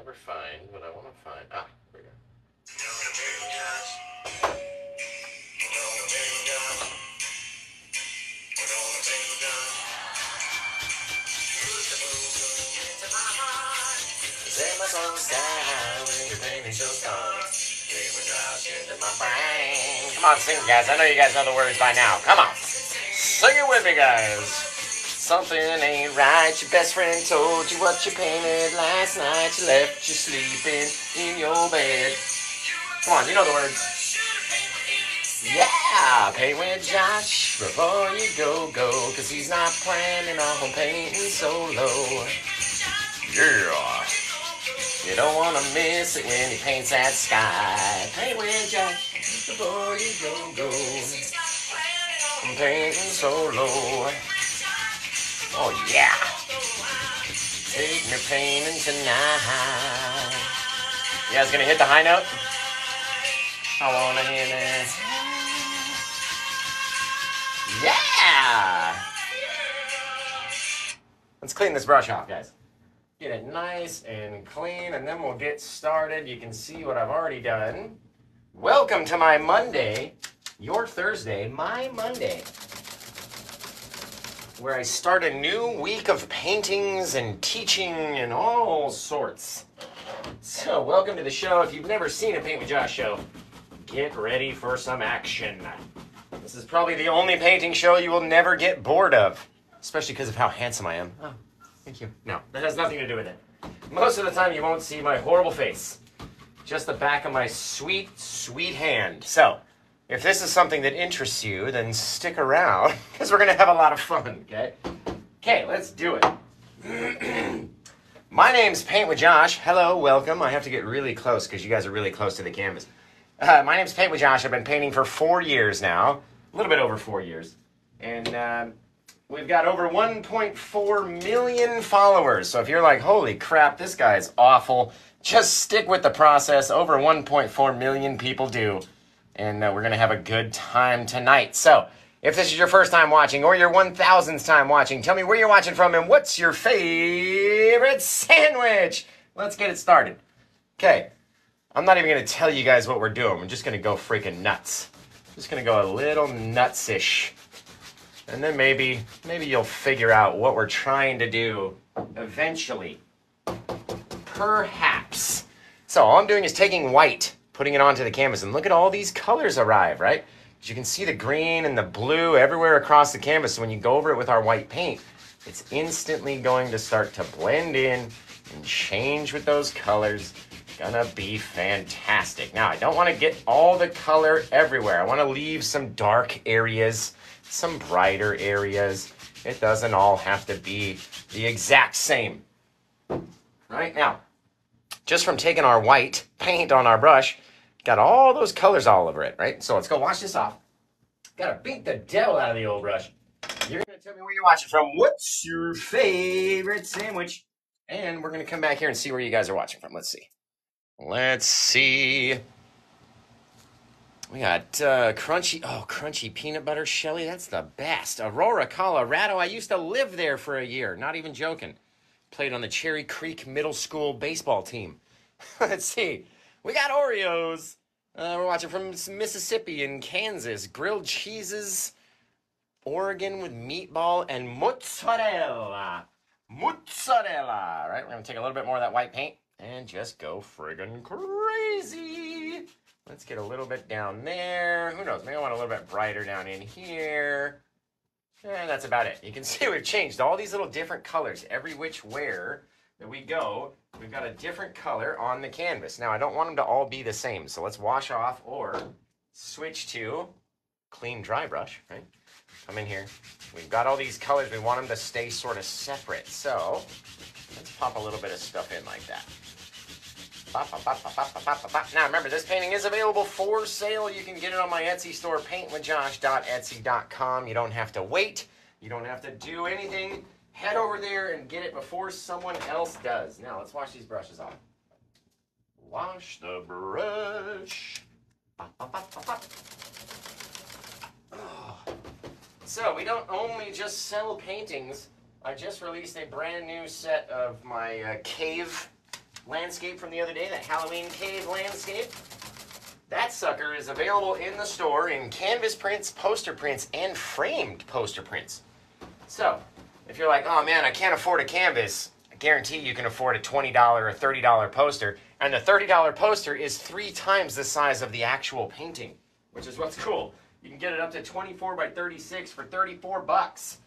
never find what I want to find. Ah, here we go. Come on, sing, guys. I know you guys know the words by now. Come on. Sing it with me, guys. Something ain't right. Your best friend told you what you painted last night. You left you sleeping in your bed. Come on, you know the words. Yeah, paint with Josh before you go, cause he's not planning on painting solo. Yeah. You don't want to miss it when he paints that sky. Paint with Josh before you go. I'm painting solo. Oh yeah. Take me painting tonight. You guys gonna hit the high note? I wanna hear that. Yeah! Let's clean this brush off, guys. Get it nice and clean, and then we'll get started. You can see what I've already done. Welcome to my Monday, your Thursday, my Monday, where I start a new week of paintings and teaching and all sorts. So welcome to the show. If you've never seen a Paint with Josh show, get ready for some action. This is probably the only painting show you will never get bored of, especially because of how handsome I am. Oh, thank you. No, that has nothing to do with it. Most of the time you won't see my horrible face, just the back of my sweet, sweet hand. So, if this is something that interests you, then stick around, because we're going to have a lot of fun, okay? Okay, let's do it. My name's Paint with Josh. Hello, welcome. I have to get really close, because you guys are really close to the canvas. My name's Paint with Josh. I've been painting for 4 years now, a little bit over 4 years. And we've got over 1.4 million followers. So if you're like, holy crap, this guy's awful, just stick with the process. Over 1.4 million people do. And we're going to have a good time tonight. So if this is your first time watching or your 1,000th time watching, tell me where you're watching from and what's your favorite sandwich. Let's get it started. Okay. I'm not even going to tell you guys what we're doing. We're just going to go freaking nuts. Just going to go a little nutsish. And then maybe you'll figure out what we're trying to do eventually. Perhaps. So all I'm doing is taking white, putting it onto the canvas, and look at all these colors arrive, right? As you can see the green and the blue everywhere across the canvas. So when you go over it with our white paint, it's instantly going to start to blend in and change with those colors. Gonna be fantastic. Now, I don't want to get all the color everywhere. I want to leave some dark areas, some brighter areas. It doesn't all have to be the exact same. Right now, just from taking our white paint on our brush, got all those colors all over it, right? So let's go wash this off. Gotta beat the devil out of the old brush. You're gonna tell me where you're watching from. What's your favorite sandwich? And we're gonna come back here and see where you guys are watching from. Let's see. Let's see. We got crunchy peanut butter Shelly. That's the best. Aurora, Colorado. I used to live there for a year. Not even joking. Played on the Cherry Creek Middle School baseball team. Let's see. We got Oreos. We're watching from Mississippi and Kansas. Grilled cheeses. Oregon with meatball and mozzarella. Mozzarella. Right, we're going to take a little bit more of that white paint and just go friggin' crazy. Let's get a little bit down there. Who knows? Maybe I want a little bit brighter down in here. And that's about it. You can see we've changed all these little different colors. Every which where that we go, we've got a different color on the canvas. Now, I don't want them to all be the same. So let's wash off or switch to clean dry brush, right? Come in here. We've got all these colors. We want them to stay sort of separate. So let's pop a little bit of stuff in like that. Now remember, this painting is available for sale. You can get it on my Etsy store, paintwithjosh.etsy.com. You don't have to wait. You don't have to do anything. Head over there and get it before someone else does. Now let's wash these brushes off. Wash the brush. Oh. So we don't only just sell paintings. I just released a brand new set of my cave landscape from the other day, that Halloween cave landscape. That sucker is available in the store in canvas prints, poster prints, and framed poster prints. So, if you're like, oh man, I can't afford a canvas, I guarantee you can afford a $20 or $30 poster, and the $30 poster is 3 times the size of the actual painting, which is what's cool. You can get it up to 24 by 36 for 34 bucks.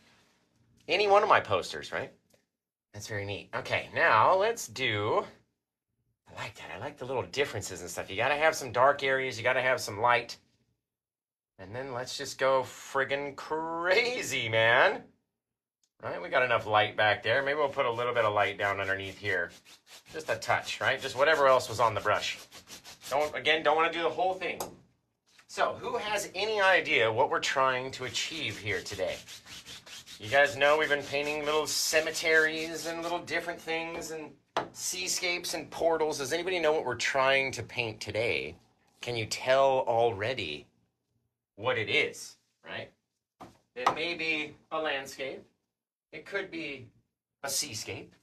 Any one of my posters, right? That's very neat. Okay, now let's do, I like that. I like the little differences and stuff. You gotta have some dark areas, you gotta have some light. And then let's just go friggin' crazy, man. Right, we got enough light back there. Maybe we'll put a little bit of light down underneath here. Just a touch, right? Just whatever else was on the brush. Don't want to do the whole thing. So, who has any idea what we're trying to achieve here today? You guys know we've been painting little cemeteries and little different things and seascapes and portals. Does anybody know what we're trying to paint today? Can you tell already what it is, right? It may be a landscape. It could be a seascape.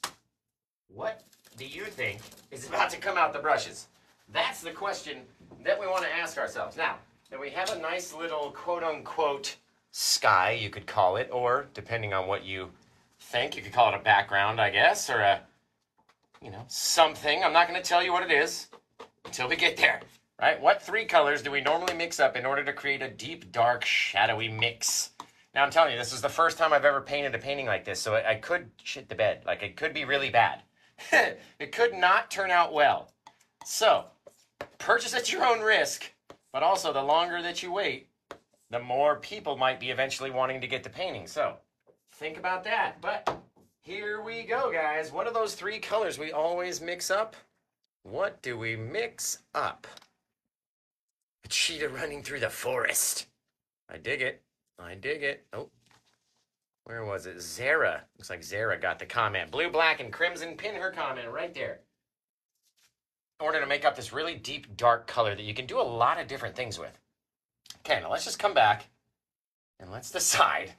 What do you think is about to come out the brushes? That's the question that we want to ask ourselves. Now, that we have a nice little quote-unquote sky, you could call it, or depending on what you think, you could call it a background, I guess, or a, something. I'm not going to tell you what it is until we get there, right? What 3 colors do we normally mix up in order to create a deep, dark, shadowy mix? Now, I'm telling you, this is the first time I've ever painted a painting like this, so I could shit the bed. Like, it could be really bad. It could not turn out well. So, purchase at your own risk, but also the longer that you wait, the more people might be eventually wanting to get the painting. So, think about that. But here we go, guys. What are those 3 colors we always mix up? What do we mix up? A cheetah running through the forest. I dig it. I dig it. Oh, where was it? Zara. Looks like Zara got the comment. Blue, black, and crimson. Pin her comment right there. In order to make up this really deep, dark color that you can do a lot of different things with. Okay, now let's just come back and let's decide.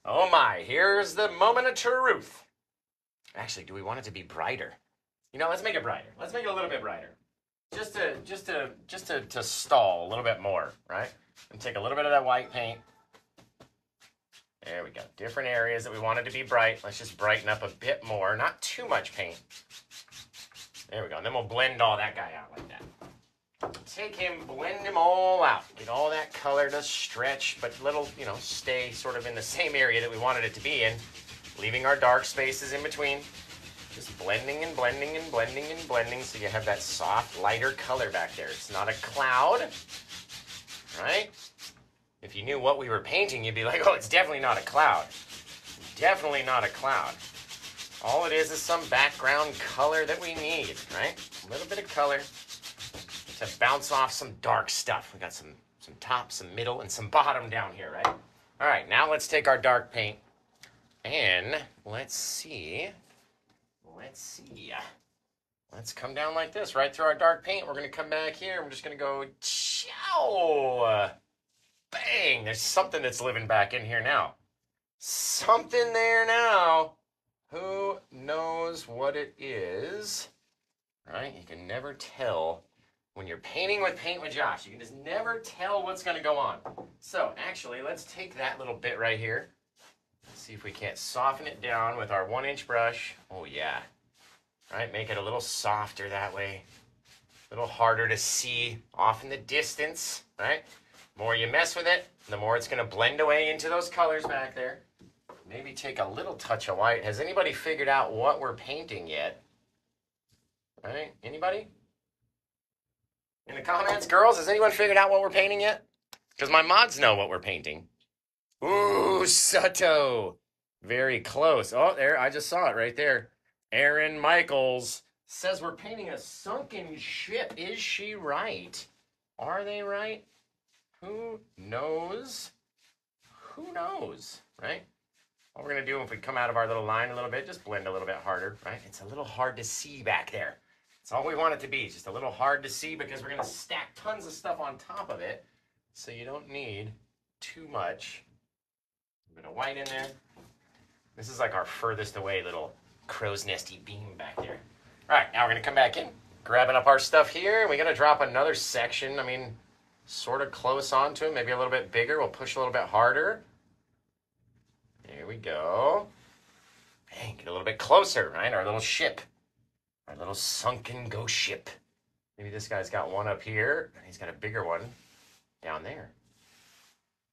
Oh my, here's the moment of truth. Actually, do we want it to be brighter? Let's make it brighter. Let's make it a little bit brighter. Just to stall a little bit more, right? And take a little bit of that white paint. There we go. Different areas that we wanted to be bright. Let's just brighten up a bit more. Not too much paint. There we go. And then we'll blend all that guy out like that. Take him, blend him all out. Get all that color to stretch, but little, stay sort of in the same area that we wanted it to be in. Leaving our dark spaces in between. Just blending and blending and blending and blending so you have that soft, lighter color back there. It's not a cloud, right? If you knew what we were painting, you'd be like, oh, it's definitely not a cloud. Definitely not a cloud. All it is some background color that we need, right? A little bit of color to bounce off some dark stuff. We got some top, some middle, and some bottom down here, right? All right, now let's take our dark paint and let's see. Let's come down like this, right through our dark paint. We're going to come back here. We're just going to go, chow. Bang! There's something that's living back in here now. Something there now. Who knows what it is? Right? You can never tell when you're painting with Paint with Josh. You can just never tell what's going to go on. So, actually, let's take that little bit right here. Let's see if we can't soften it down with our 1-inch brush. Oh, yeah. Right? Make it a little softer that way. A little harder to see off in the distance. Right? The more you mess with it, the more it's going to blend away into those colors back there. Maybe take a little touch of white. Has anybody figured out what we're painting yet? All right, anybody? In the comments, girls, has anyone figured out what we're painting yet? Because my mods know what we're painting. Ooh, Sato. Very close. Oh, there, I just saw it right there. Aaron Michaels says we're painting a sunken ship. Is she right? Are they right? Who knows? Who knows, right? What we're going to do if we come out of our little line a little bit, just blend a little bit harder, right? It's a little hard to see back there. That's all we want it to be, just a little hard to see because we're going to stack tons of stuff on top of it. So you don't need too much. A bit of white in there. This is like our furthest away little crow's nesty beam back there. All right, now we're gonna come back in, grabbing up our stuff here, and we're gonna drop another section. I mean, sort of close onto it, maybe a little bit bigger. We'll push a little bit harder. Here we go. Hey, get a little bit closer, right? Our little ship, our little sunken ghost ship. Maybe this guy's got one up here, and he's got a bigger one down there.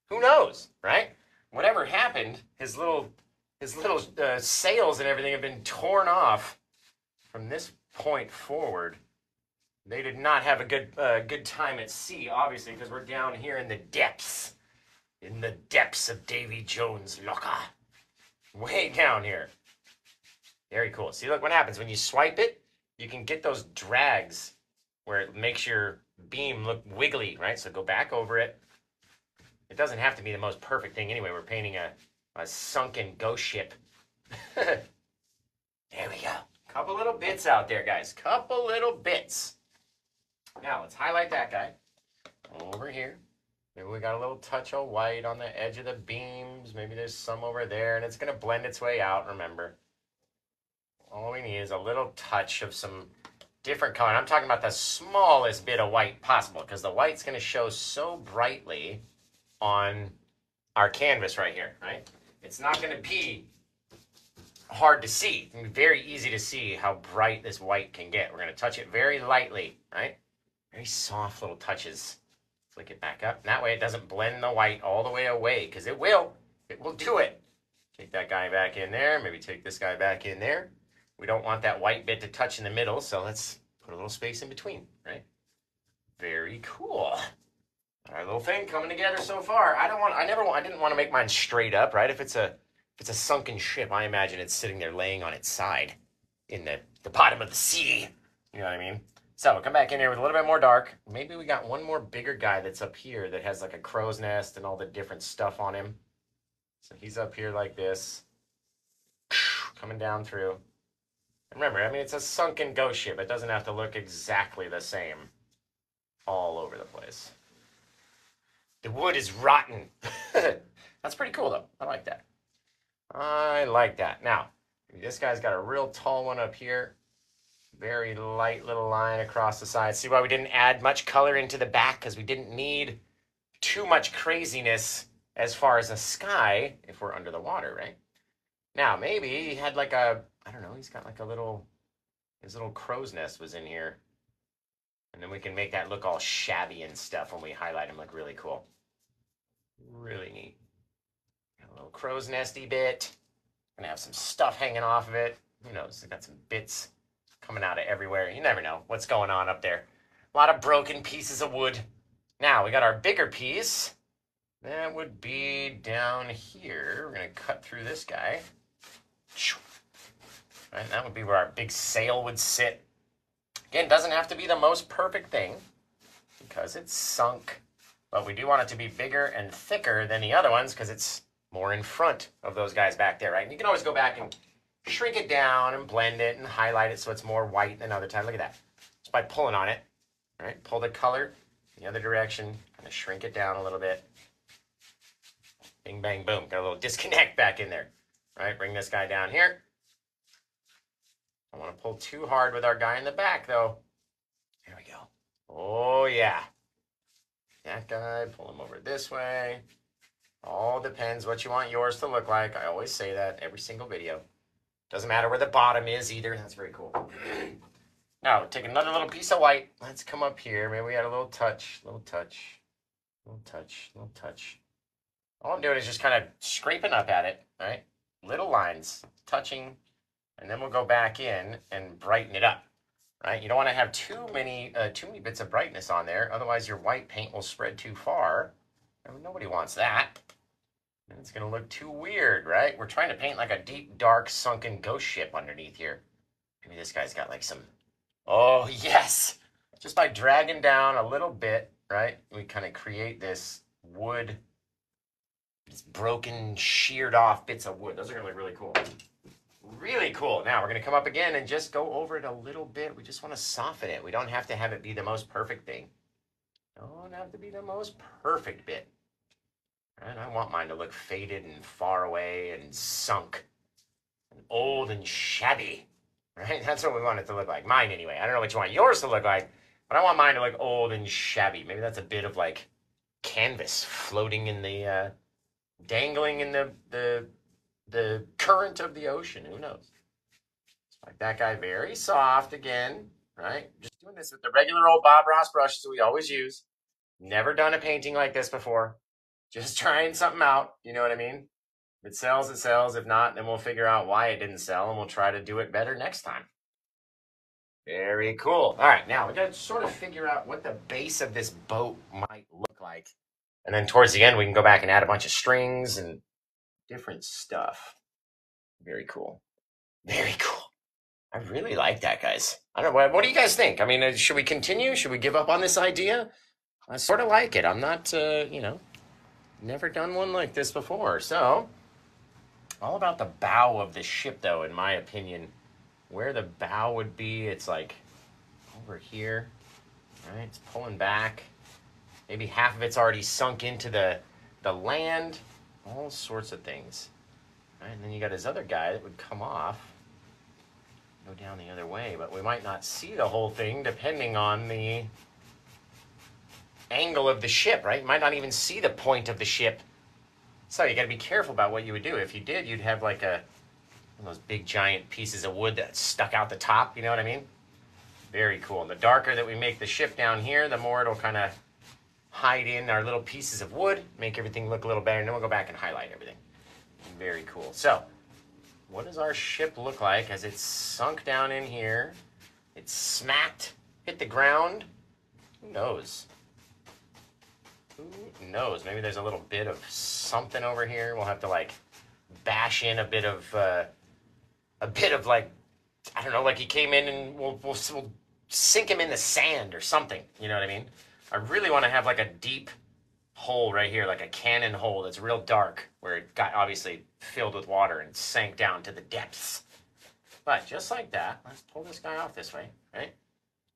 Who knows, right? Whatever happened, his little sails and everything have been torn off from this point forward. They did not have a good time at sea, obviously, because we're down here in the depths of Davy Jones' locker, way down here. Very cool. See, look what happens when you swipe it. You can get those drags where it makes your beam look wiggly, right? So go back over it. It doesn't have to be the most perfect thing anyway. We're painting a sunken ghost ship. There we go. Couple little bits out there, guys. Couple little bits. Now, let's highlight that guy over here. Maybe we got a little touch of white on the edge of the beams. Maybe there's some over there, and it's going to blend its way out, remember. All we need is a little touch of some different color. I'm talking about the smallest bit of white possible, because the white's going to show so brightly on our canvas right here, right? It's not going to be hard to see. It's going to be very easy to see how bright this white can get. We're going to touch it very lightly, right? Very soft little touches. Flick it back up. And that way it doesn't blend the white all the way away, because it will. It will do it. Take that guy back in there. Maybe take this guy back in there. We don't want that white bit to touch in the middle, so let's put a little space in between, right? Very cool. Our little thing coming together so far. I didn't want to make mine straight up, right? If it's a sunken ship, I imagine it's sitting there laying on its side in the bottom of the sea. You know what I mean? So we'll come back in here with a little bit more dark. Maybe we got one more bigger guy that's up here that has like a crow's nest and all the different stuff on him. So he's up here like this, coming down through. Remember, I mean, it's a sunken ghost ship. It doesn't have to look exactly the same all over the place. The wood is rotten. That's pretty cool, though. I like that. I like that. Now, this guy's got a real tall one up here. Very light little line across the side. See why we didn't add much color into the back? Because we didn't need too much craziness as far as the sky if we're under the water, right? Now, maybe he had like a, I don't know, he's got like a little, his little crow's nest was in here. And then we can make that look all shabby and stuff when we highlight him, look really cool. Really neat. Got a little crow's nesty bit. Gonna have some stuff hanging off of it. Who knows, it's got some bits coming out of everywhere. You never know what's going on up there. A lot of broken pieces of wood. Now, we got our bigger piece. That would be down here. We're gonna cut through this guy. Right, that would be where our big sail would sit. Again, doesn't have to be the most perfect thing because it's sunk, but we do want it to be bigger and thicker than the other ones because it's more in front of those guys back there, right? And you can always go back and shrink it down and blend it and highlight it so it's more white than other time. Look at that. Just by pulling on it, right? Pull the color the other direction, kind of shrink it down a little bit. Bing, bang, boom. Got a little disconnect back in there. All right, bring this guy down here. I don't want to pull too hard with our guy in the back, though. Here we go. Oh, yeah. That guy, pull him over this way. All depends what you want yours to look like. I always say that every single video. Doesn't matter where the bottom is either. That's very cool. Now, take another little piece of white. Let's come up here. Maybe we had a little touch, little touch, little touch, little touch. All I'm doing is just kind of scraping up at it, right? Little lines, touching, and then we'll go back in and brighten it up, right? You don't want to have too many bits of brightness on there. Otherwise, your white paint will spread too far. I mean, nobody wants that. And it's going to look too weird, right? We're trying to paint like a deep, dark, sunken ghost ship underneath here. Maybe this guy's got like some... Oh, yes! Just by dragging down a little bit, right? We kind of create this wood, these broken, sheared off bits of wood. Those are going to look really cool. Really cool. Now, we're going to come up again and just go over it a little bit. We just want to soften it. We don't have to have it be the most perfect thing. Don't have to be the most perfect bit. Right? I want mine to look faded and far away and sunk and old and shabby. right? That's what we want it to look like. Mine anyway. I don't know what you want yours to look like, but I want mine to look old and shabby. Maybe that's a bit of like canvas floating in the, dangling in the current of the ocean. Who knows? Like that guy, very soft again, right? Just doing this with the regular old Bob Ross brushes that we always use. Never done a painting like this before. Just trying something out. You know what I mean? If it sells, it sells. If not, then we'll figure out why it didn't sell and we'll try to do it better next time. Very cool. All right, now we got to sort of figure out what the base of this boat might look like. And then towards the end, we can go back and add a bunch of strings and different stuff. Very cool. Very cool. I really like that, guys. I don't know. What do you guys think? I mean, should we continue? Should we give up on this idea? I sort of like it. I'm not, never done one like this before. So, all about the bow of the ship, though, in my opinion. Where the bow would be, it's like over here, right? It's pulling back. Maybe half of it's already sunk into the land. All sorts of things. Right? And then you got this other guy that would come off. Go down the other way, but we might not see the whole thing depending on the angle of the ship, right? You might not even see the point of the ship. So you got to be careful about what you would do. If you did, you'd have like one of those big giant pieces of wood that stuck out the top, you know what I mean? Very cool. And the darker that we make the ship down here, the more it'll kind of hide in our little pieces of wood, make everything look a little better, and then we'll go back and highlight everything. Very cool. So, what does our ship look like as it's sunk down in here? It's smacked, hit the ground. Who knows? Who knows? Maybe there's a little bit of something over here. We'll have to like bash in a bit of like, I don't know, like he came in and we'll sink him in the sand or something. You know what I mean? I really want to have like a deep hole right here, like a cannon hole that's real dark, where it got obviously filled with water and sank down to the depths. But just like that, let's pull this guy off this way, right?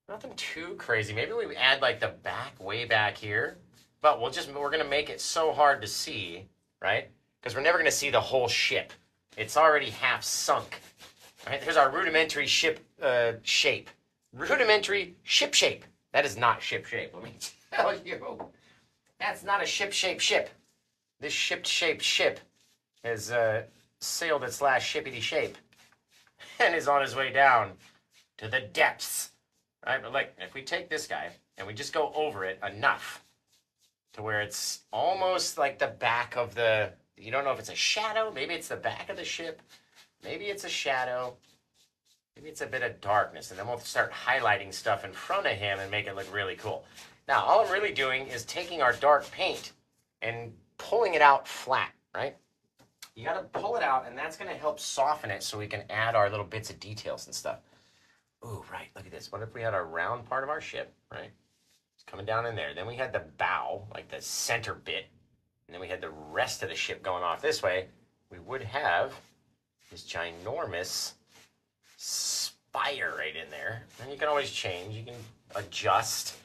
Nothing too crazy. Maybe we add like the back way back here, but we're going to make it so hard to see, right? Because we're never going to see the whole ship. It's already half sunk, right? Here's our rudimentary ship shape. Rudimentary ship shape. That is not ship shape, let me tell you. That's not a ship-shaped ship. This ship-shaped ship has sailed its last shippity shape and is on his way down to the depths. Right? But like, if we take this guy and we just go over it enough to where it's almost like the back of the, you don't know if it's a shadow, maybe it's the back of the ship, maybe it's a shadow, maybe it's a bit of darkness, and then we'll start highlighting stuff in front of him and make it look really cool. Now, all I'm really doing is taking our dark paint and pulling it out flat, right? You got to pull it out, and that's going to help soften it so we can add our little bits of details and stuff. Ooh, right, look at this. What if we had our round part of our ship, right? It's coming down in there. Then we had the bow, like the center bit, and then we had the rest of the ship going off this way. We would have this ginormous spire right in there. And you can always change. You can adjust.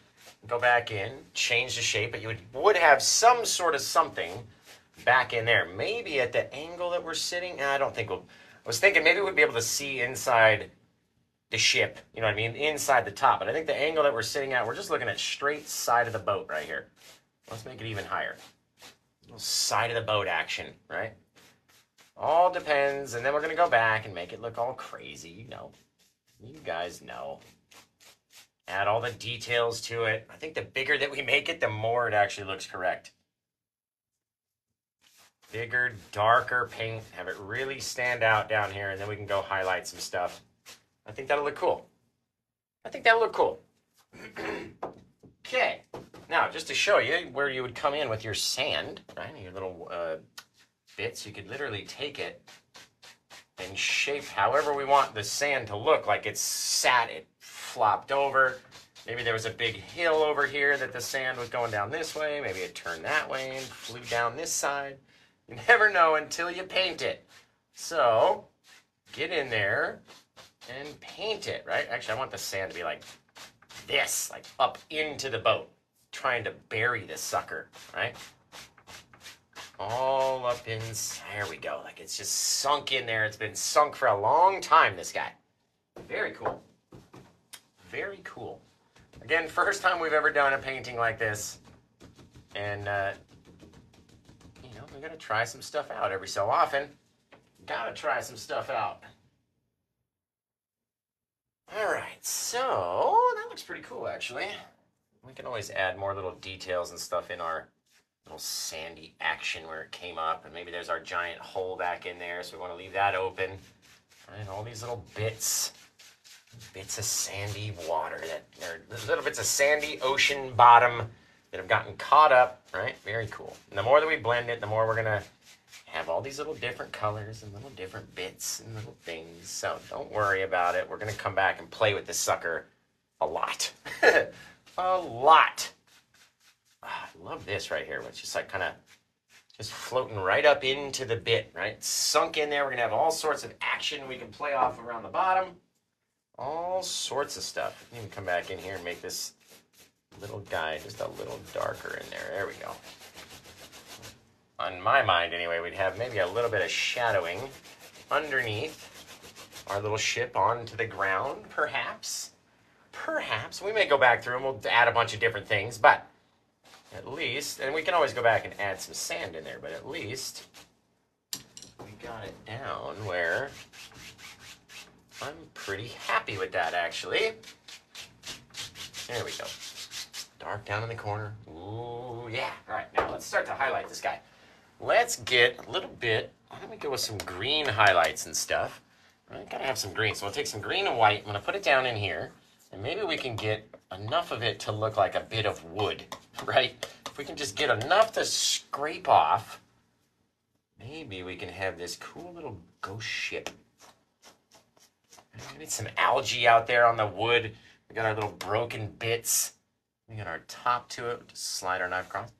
Go back in, change the shape, but you would have some sort of something back in there. Maybe at the angle that we're sitting. I don't think we'll. I was thinking maybe we'd be able to see inside the ship. You know what I mean? Inside the top. But I think the angle that we're sitting at, we're just looking at straight side of the boat right here. Let's make it even higher. Side of the boat action, right? All depends. And then we're going to go back and make it look all crazy. You know. You guys know. Add all the details to it. I think the bigger that we make it, the more it actually looks correct. Bigger, darker paint. Have it really stand out down here, and then we can go highlight some stuff. I think that'll look cool. I think that'll look cool. Okay. Now, just to show you where you would come in with your sand, right? Your little bits. You could literally take it and shape however we want the sand to look, like it's sat, it flopped over. Maybe there was a big hill over here that the sand was going down this way. Maybe it turned that way and flew down this side. You never know until you paint it. So get in there and paint it, right? Actually, I want the sand to be like this, like up into the boat, trying to bury this sucker, right? All up in, there we go. Like it's just sunk in there. It's been sunk for a long time, this guy. Very cool. Very cool. Again, first time we've ever done a painting like this. And, you know, we gotta try some stuff out every so often. Gotta try some stuff out. All right, so that looks pretty cool, actually. We can always add more little details and stuff in our little sandy action where it came up. And maybe there's our giant hole back in there, so we want to leave that open. And all these little bits of sandy water, little bits of sandy ocean bottom that have gotten caught up, right? Very cool. And the more that we blend it, the more we're gonna have all these little different colors and little different bits and little things. So don't worry about it. We're gonna come back and play with this sucker a lot. A lot. I love this right here. It's just like kind of just floating right up into the bit, right? It's sunk in there. We're gonna have all sorts of action we can play off around the bottom. All sorts of stuff. You can come back in here and make this little guy just a little darker in there. There we go. On my mind, anyway, we'd have maybe a little bit of shadowing underneath our little ship onto the ground, perhaps. Perhaps. We may go back through and we'll add a bunch of different things, but at least, and we can always go back and add some sand in there, but at least we got it down where I'm pretty happy with that, actually. There we go. Dark down in the corner. Ooh, yeah. All right, now let's start to highlight this guy. Let's get a little bit, why don't we go with some green highlights and stuff. I gotta have some green, so we'll take some green and white. I'm gonna put it down in here, and maybe we can get enough of it to look like a bit of wood, right? If we can just get enough to scrape off, maybe we can have this cool little ghost ship. Maybe some algae out there on the wood. We got our little broken bits. We got our top to it. Just slide our knife across.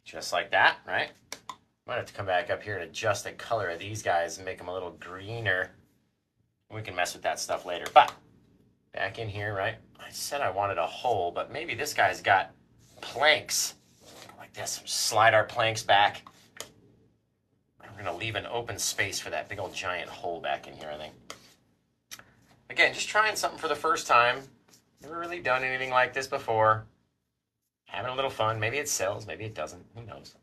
Just like that, right? Might have to come back up here and adjust the color of these guys and make them a little greener. We can mess with that stuff later. But back in here, right? I said I wanted a hole, but maybe this guy's got planks. Like this. Slide our planks back. We're going to leave an open space for that big old giant hole back in here, I think. Again, just trying something for the first time. Never really done anything like this before. Having a little fun. Maybe it sells, maybe it doesn't. Who knows?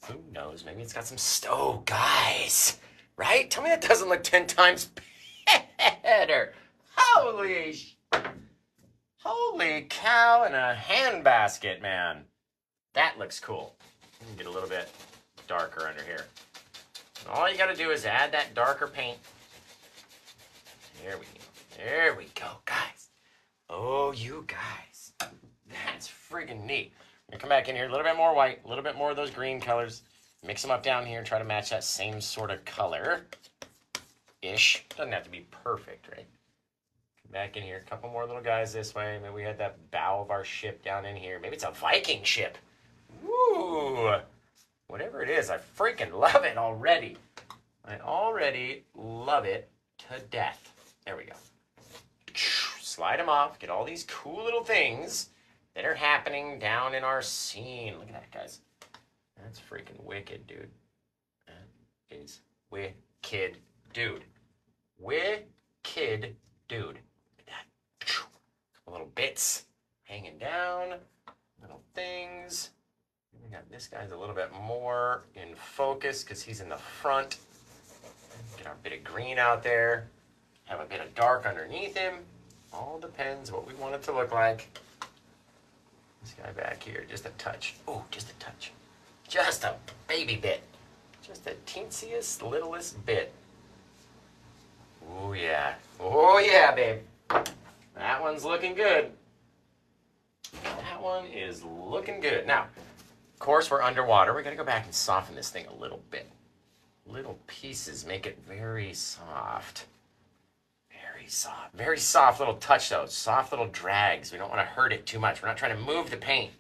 Who knows? Maybe it's got some oh, guys, right? Tell me that doesn't look 10 times better. Holy cow, and a handbasket, man. That looks cool. Let me get a little bit darker under here. And all you got to do is add that darker paint. There we go. There we go, guys. Oh, you guys. That's friggin' neat. I'm gonna come back in here, a little bit more white, a little bit more of those green colors. Mix them up down here and try to match that same sort of color-ish. Doesn't have to be perfect, right? Come back in here, a couple more little guys this way. Maybe we had that bow of our ship down in here. Maybe it's a Viking ship. Woo! Whatever it is, I freaking love it already. I already love it to death. There we go. Slide them off, get all these cool little things that are happening down in our scene. Look at that, guys. That's freaking wicked, dude. That is wicked, dude. Wicked, dude. Look at that. Couple little bits hanging down, little things. We got this guy's a little bit more in focus because he's in the front. Get our bit of green out there. Have a bit of dark underneath him. All depends what we want it to look like. This guy back here, just a touch. Oh, just a touch. Just a baby bit. Just the teensiest, littlest bit. Oh, yeah. Oh, yeah, babe. That one's looking good. That one is looking good. Now, of course, we're underwater. We got to go back and soften this thing a little bit. Little pieces make it very soft. Soft. Very soft little touch, though. Soft little drags. We don't want to hurt it too much. We're not trying to move the paint.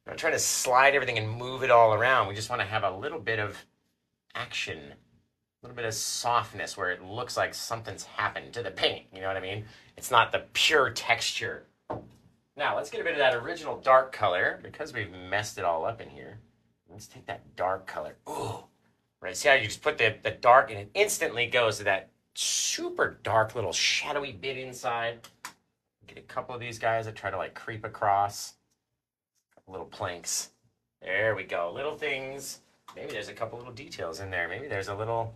We're not trying to slide everything and move it all around. We just want to have a little bit of action, a little bit of softness where it looks like something's happened to the paint. You know what I mean? It's not the pure texture. Now, let's get a bit of that original dark color because we've messed it all up in here. Let's take that dark color. Ooh. Right, see how you just put the dark and it instantly goes to that super dark little shadowy bit inside. Get a couple of these guys that try to like creep across. Little planks. There we go. Little things. Maybe there's a couple little details in there. Maybe there's a little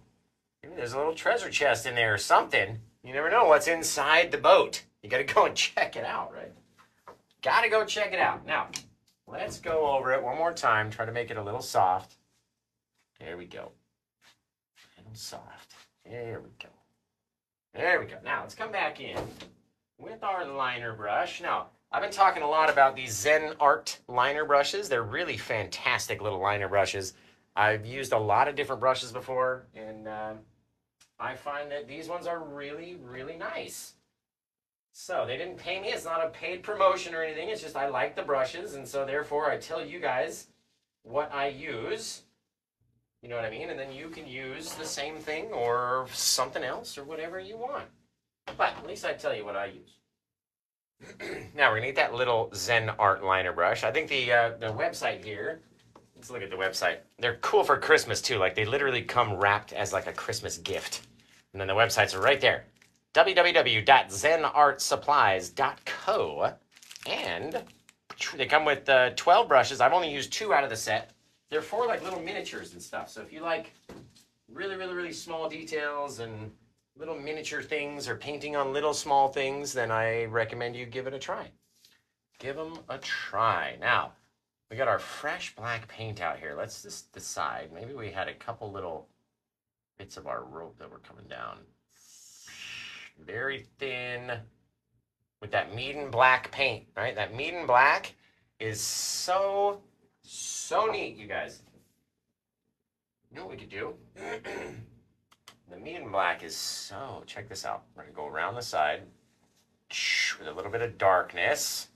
treasure chest in there or something. You never know what's inside the boat. You gotta go and check it out, right? Gotta go check it out. Now, let's go over it one more time. Try to make it a little soft. There we go. A little soft. There we go. There we go. Now, let's come back in with our liner brush. Now, I've been talking a lot about these Zen Art liner brushes. They're really fantastic little liner brushes. I've used a lot of different brushes before, and I find that these ones are really, really nice. So they didn't pay me. It's not a paid promotion or anything. It's just I like the brushes, and so therefore I tell you guys what I use. You know what I mean? And then you can use the same thing or something else or whatever you want. But at least I tell you what I use. Now we're gonna get that little Zen Art liner brush. I think the website here, let's look at the website. They're cool for Christmas too. Like they literally come wrapped as like a Christmas gift. And then the websites are right there. www.zenartsupplies.co. And they come with 12 brushes. I've only used 2 out of the set. They're for like little miniatures and stuff. So if you like really, really, really small details and little miniature things or painting on little small things, then I recommend you give it a try. Give them a try. Now, we got our fresh black paint out here. Let's just decide. Maybe we had a couple little bits of our rope that were coming down. Very thin with that Meeden black paint, right? That Meeden black is so neat, you guys. You know what we could do? The Meeden black is so, check this out. We're gonna go around the side with a little bit of darkness,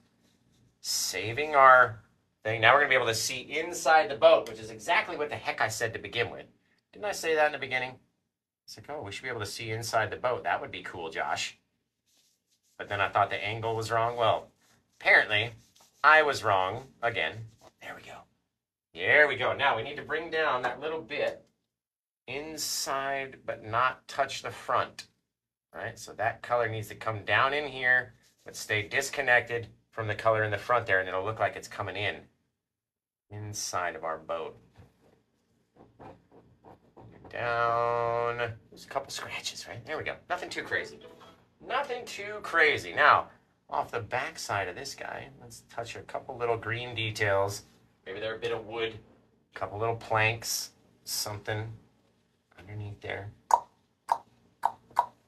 saving our thing. Now we're gonna be able to see inside the boat, which is exactly what the heck I said to begin with. Didn't I say that in the beginning? It's like, oh, we should be able to see inside the boat. That would be cool, Josh. But then I thought the angle was wrong. Well, apparently I was wrong again. There we go. There we go. Now we need to bring down that little bit inside but not touch the front. Right? So that color needs to come down in here but stay disconnected from the color in the front there, and it'll look like it's coming in inside of our boat. Down. There's a couple scratches, right? There we go. Nothing too crazy. Nothing too crazy. Now, off the back side of this guy, let's touch a couple little green details. Maybe they're a bit of wood, a couple little planks, something underneath there.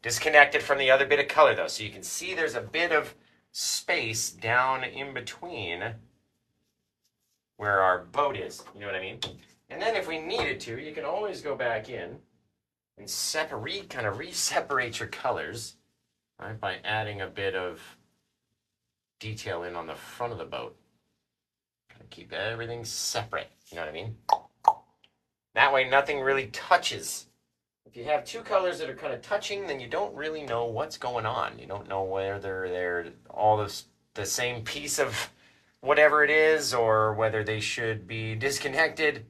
Disconnected from the other bit of color though, so you can see there's a bit of space down in between where our boat is. You know what I mean? And then if we needed to, you can always go back in and kind of re-separate your colors, right, by adding a bit of detail in on the front of the boat. Kind of keep everything separate, you know what I mean? That way nothing really touches. If you have 2 colors that are kind of touching, then you don't really know what's going on. You don't know whether they're all the same piece of whatever it is, or whether they should be disconnected,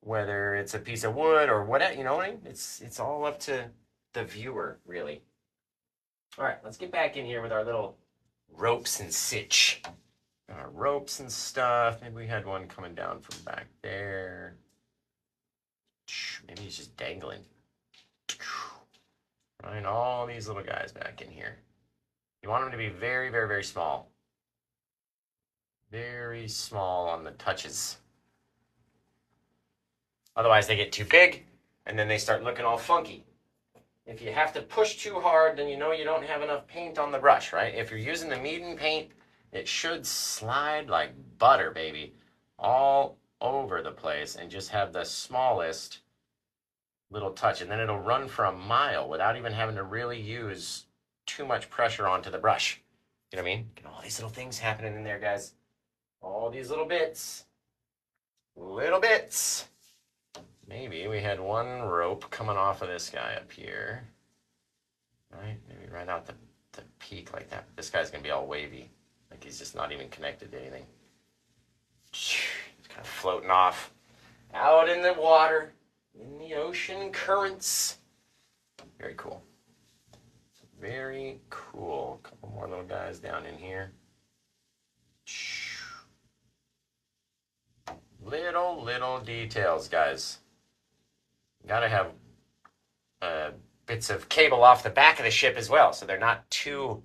whether it's a piece of wood or whatever, you know what I mean? It's all up to the viewer, really. All right, let's get back in here with our little ropes and sitch. Our ropes and stuff. Maybe we had one coming down from back there. Maybe he's just dangling. Right, all these little guys back in here. You want them to be very, very, very small. Very small on the touches. Otherwise they get too big and then they start looking all funky. If you have to push too hard, then you know you don't have enough paint on the brush, right? If you're using the Meeden paint, it should slide like butter, baby, all over the place and just have the smallest little touch, and then it'll run for a mile without even having to really use too much pressure onto the brush. You know what I mean? Get all these little things happening in there, guys. All these little bits. Little bits. Maybe we had one rope coming off of this guy up here. Right? Maybe right out the peak like that. This guy's going to be all wavy. Like he's just not even connected to anything. It's kind of floating off. Out in the water. In the ocean currents. Very cool. Very cool. A couple more little guys down in here. Little details, guys. Gotta have bits of cable off the back of the ship as well, so they're not too,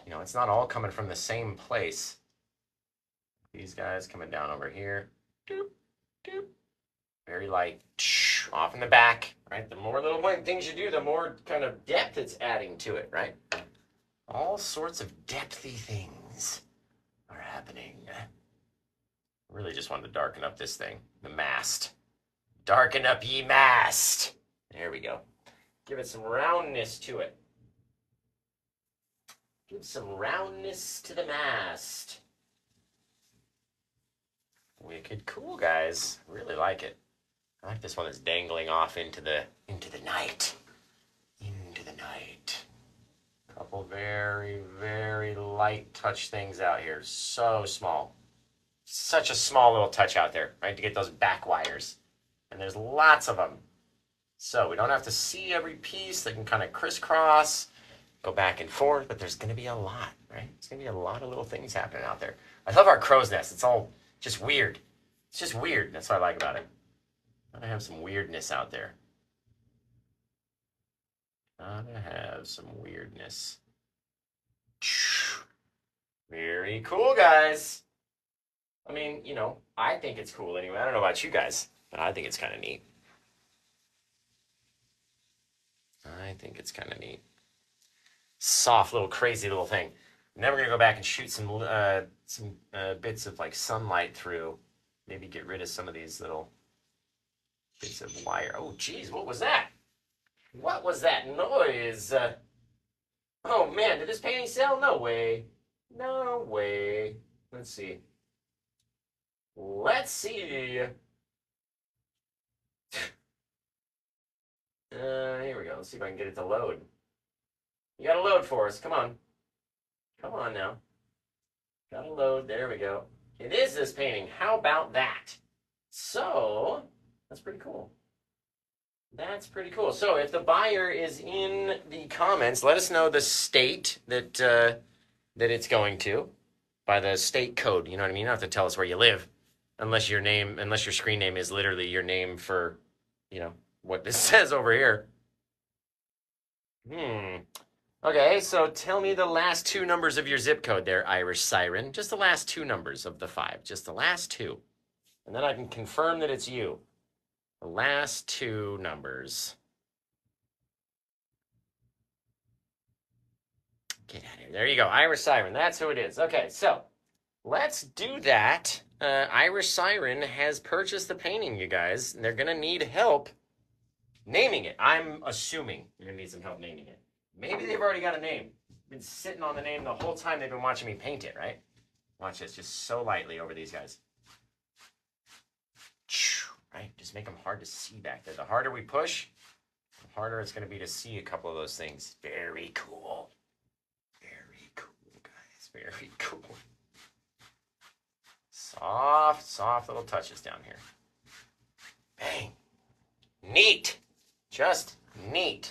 you know, it's not all coming from the same place. These guys coming down over here. Doop, doop. Very light. Off in the back, right? The more little things you do, the more kind of depth it's adding to it, right? All sorts of depthy things are happening. Really just wanted to darken up this thing, the mast. Darken up ye mast. There we go. Give it some roundness to it. Give some roundness to the mast. Wicked cool, guys. Really like it. I like this one that's dangling off into the night. Into the night. Couple very, very light touch things out here. So small. Such a small little touch out there, right? To get those back wires. And there's lots of them. So we don't have to see every piece. They can kind of crisscross, go back and forth, but there's going to be a lot, right? It's going to be a lot of little things happening out there. I love our crow's nest. It's all just weird. It's just weird. That's what I like about it. Gotta have some weirdness out there. Gotta have some weirdness. Very cool, guys. I mean, you know, I think it's cool anyway. I don't know about you guys, but I think it's kind of neat. I think it's kind of neat. Soft little crazy little thing. Then we're gonna go back and shoot some bits of like sunlight through. Maybe get rid of some of these little bits of wire. Oh, geez, what was that? What was that noise? Oh man, did this painting sell? No way. No way. Let's see. Let's see. Here we go. Let's see if I can get it to load. You gotta load for us. Come on. Come on now. Gotta load. There we go. It is this painting. How about that? So, that's pretty cool. That's pretty cool. So, if the buyer is in the comments, let us know the state that that it's going to by the state code. You know what I mean? You don't have to tell us where you live, unless your screen name is literally your name for, you know, what this says over here. Okay, so tell me the last two numbers of your zip code there, Irish Siren. Just the last two numbers of the 5. Just the last two. And then I can confirm that it's you. The last two numbers. Get out of here. There you go, Irish Siren. That's who it is. Okay, so let's do that. Irish Siren has purchased the painting, you guys. And they're going to need help naming it. I'm assuming you're going to need some help naming it. Maybe they've already got a name. Been sitting on the name the whole time they've been watching me paint it, right? Watch this, just so lightly over these guys. Right? Just make them hard to see back there. The harder we push, the harder it's going to be to see a couple of those things. Very cool. Very cool, guys. Very cool. Soft, soft little touches down here. Bang. Neat. Just neat.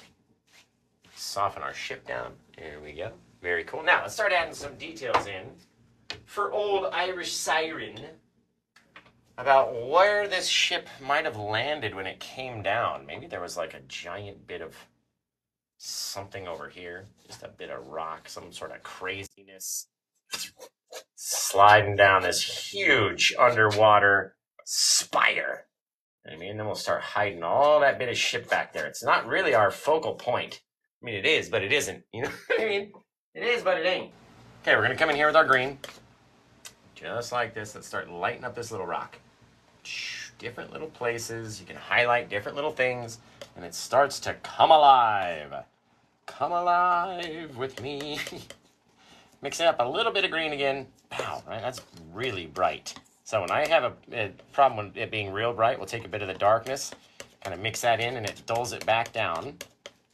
Soften our ship down. There we go. Very cool. Now, let's start adding some details in for old Irish Siren about where this ship might have landed when it came down. Maybe there was like a giant bit of something over here. Just a bit of rock, some sort of craziness. Sliding down this huge underwater spire. I mean, then we'll start hiding all that bit of ship back there. It's not really our focal point. I mean, it is, but it isn't. You know what I mean? It is, but it ain't. Okay, we're going to come in here with our green. Just like this. Let's start lighting up this little rock. Different little places. You can highlight different little things. And it starts to come alive. Come alive with me. Mix it up a little bit of green again. Pow, right? That's really bright. So when I have a problem with it being real bright, we'll take a bit of the darkness, kind of mix that in, and it dulls it back down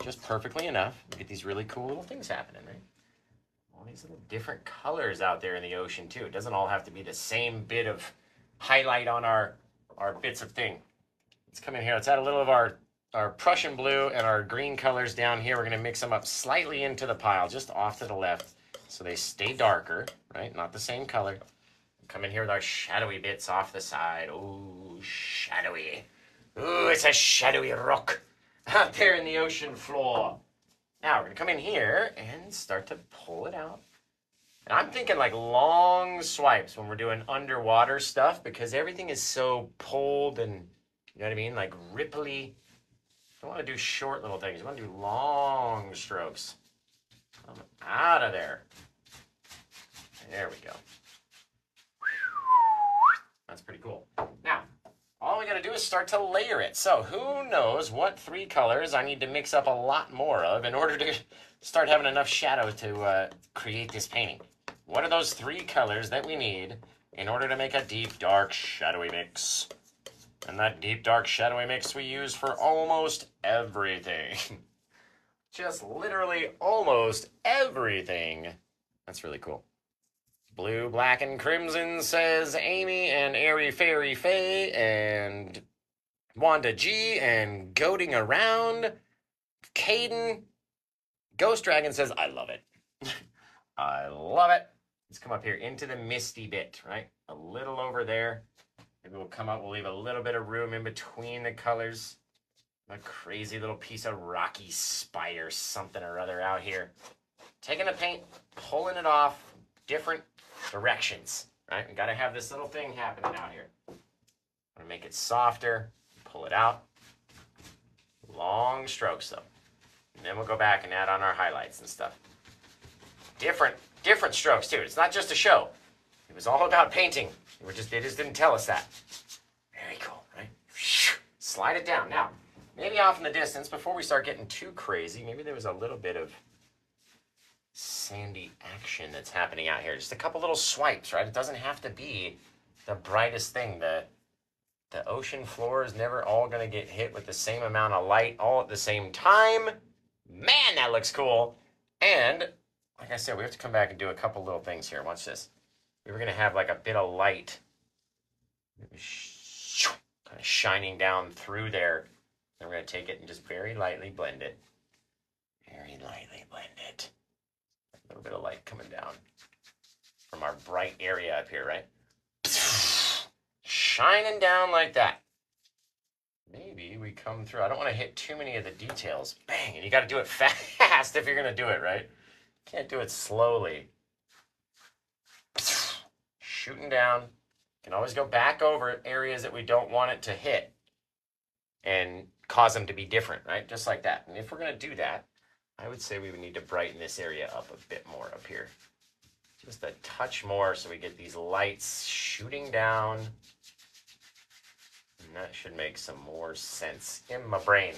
just perfectly enough. We get these really cool little things happening, right? All these little different colors out there in the ocean, too. It doesn't all have to be the same bit of highlight on our bits of thing. Let's come in here. Let's add a little of our our Prussian blue and our green colors down here. We're going to mix them up slightly into the pile, just off to the left, so they stay darker, right? Not the same color. Come in here with our shadowy bits off the side. Ooh, shadowy. Ooh, it's a shadowy rock out there in the ocean floor. Now we're going to come in here and start to pull it out. And I'm thinking like long swipes when we're doing underwater stuff because everything is so pulled and, you know what I mean, like ripply. You don't want to do short little things. You want to do long strokes. Come out of there. There we go. That's pretty cool. Now, all we got to do is start to layer it. So who knows what 3 colors I need to mix up a lot more of in order to start having enough shadow to create this painting. What are those 3 colors that we need in order to make a deep, dark, shadowy mix? And that deep, dark, shadowy mix we use for almost everything. Just literally almost everything. That's really cool. Blue, black, and crimson, says Amy, and Airy Fairy Faye, and Wanda G, and Goading Around. Caden. Ghost Dragon says, I love it. I love it. Let's come up here into the misty bit, right? A little over there. Maybe we'll come up, we'll leave a little bit of room in between the colors. A crazy little piece of rocky spire, something or other out here. Taking the paint, pulling it off, different directions, right? We got to have this little thing happening out here. I'm going to make it softer, pull it out. Long strokes, though. And then we'll go back and add on our highlights and stuff. Different strokes, too. It's not just a show. It was all about painting. They just didn't tell us that. Very cool, right? Slide it down. Now, maybe off in the distance, before we start getting too crazy, maybe there was a little bit of sandy action that's happening out here. Just a couple little swipes, right? It doesn't have to be the brightest thing. The ocean floor is never all going to get hit with the same amount of light all at the same time. Man, that looks cool. And like I said, we have to come back and do a couple little things here. Watch this. We were going to have like a bit of light kind of shining down through there. Then we're going to take it and just very lightly blend it. Very lightly blend it. A little bit of light coming down from our bright area up here, right? Shining down like that. Maybe we come through. I don't want to hit too many of the details. Bang, and you got to do it fast if you're going to do it, right? Can't do it slowly. Shooting down. You can always go back over areas that we don't want it to hit and cause them to be different, right? Just like that. And if we're going to do that, I would say we would need to brighten this area up a bit more up here. Just a touch more so we get these lights shooting down. And that should make some more sense in my brain.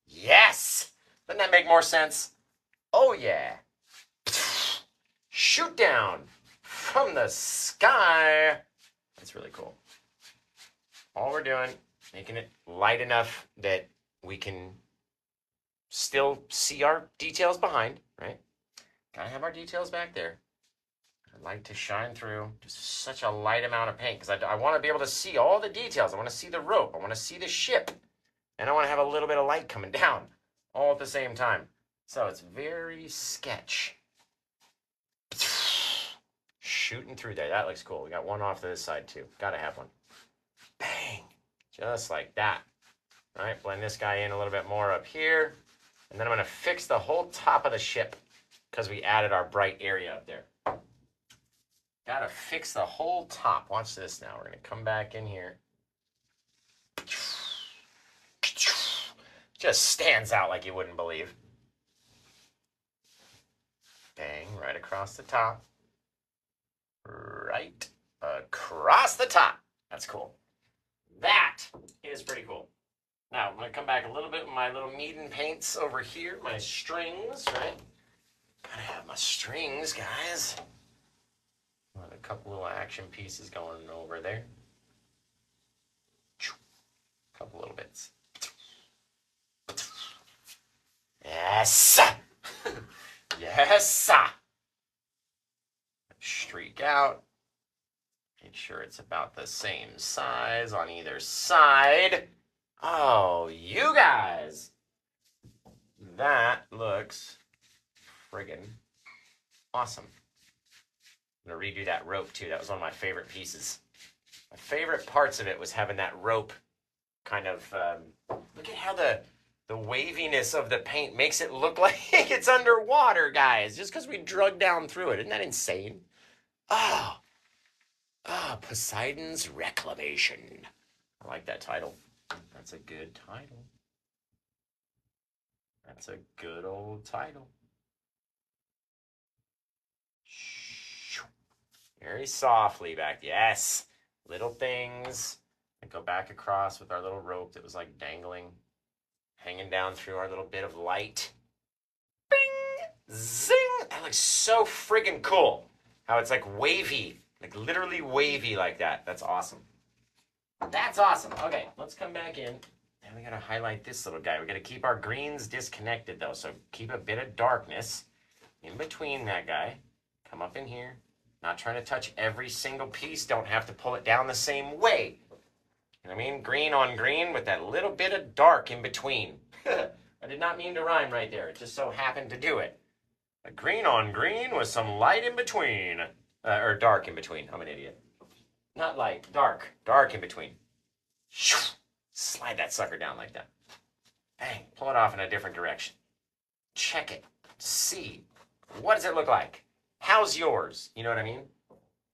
Yes! Doesn't that make more sense? Oh yeah. Shoot down from the sky. That's really cool. All we're doing, making it light enough that we can still see our details behind, right? Gotta have our details back there. I'd like to shine through just such a light amount of paint because I want to be able to see all the details. I want to see the rope. I want to see the ship. And I want to have a little bit of light coming down all at the same time. So it's very sketch. Shooting through there. That looks cool. We got one off to this side too. Gotta have one. Bang. Just like that. All right, blend this guy in a little bit more up here. And then I'm going to fix the whole top of the ship because we added our bright area up there. Got to fix the whole top. Watch this now. We're going to come back in here. Just stands out like you wouldn't believe. Bang, right across the top. Right across the top. That's cool. That is pretty cool. Now, I'm going to come back a little bit with my little Meeden paints over here. My strings, right? Gotta have my strings, guys. Got a couple little action pieces going over there. A couple little bits. Yes! Yes! Streak out. Make sure it's about the same size on either side. Oh, you guys. That looks friggin' awesome. I'm gonna redo that rope too. That was one of my favorite pieces. My favorite parts of it was having that rope kind of, look at how the waviness of the paint makes it look like it's underwater, guys, just because we drug down through it. Isn't that insane? Oh, Poseidon's Reclamation. I like that title. That's a good title. That's a good old title. Very softly back. Yes. Little things. And go back across with our little rope that was like dangling, hanging down through our little bit of light. Bing! Zing! That looks so friggin' cool. How it's like wavy, like literally wavy like that. That's awesome. That's awesome. Okay, let's come back in. And we gotta highlight this little guy. We gotta keep our greens disconnected though. So keep a bit of darkness in between that guy. Come up in here. Not trying to touch every single piece. Don't have to pull it down the same way. You know what I mean? Green on green with that little bit of dark in between. I did not mean to rhyme right there. It just so happened to do it. A green on green with some light in between. Or dark in between. I'm an idiot. Not light, dark. Dark in between. Slide that sucker down like that. Bang. Pull it off in a different direction. Check it. See. What does it look like? How's yours? You know what I mean?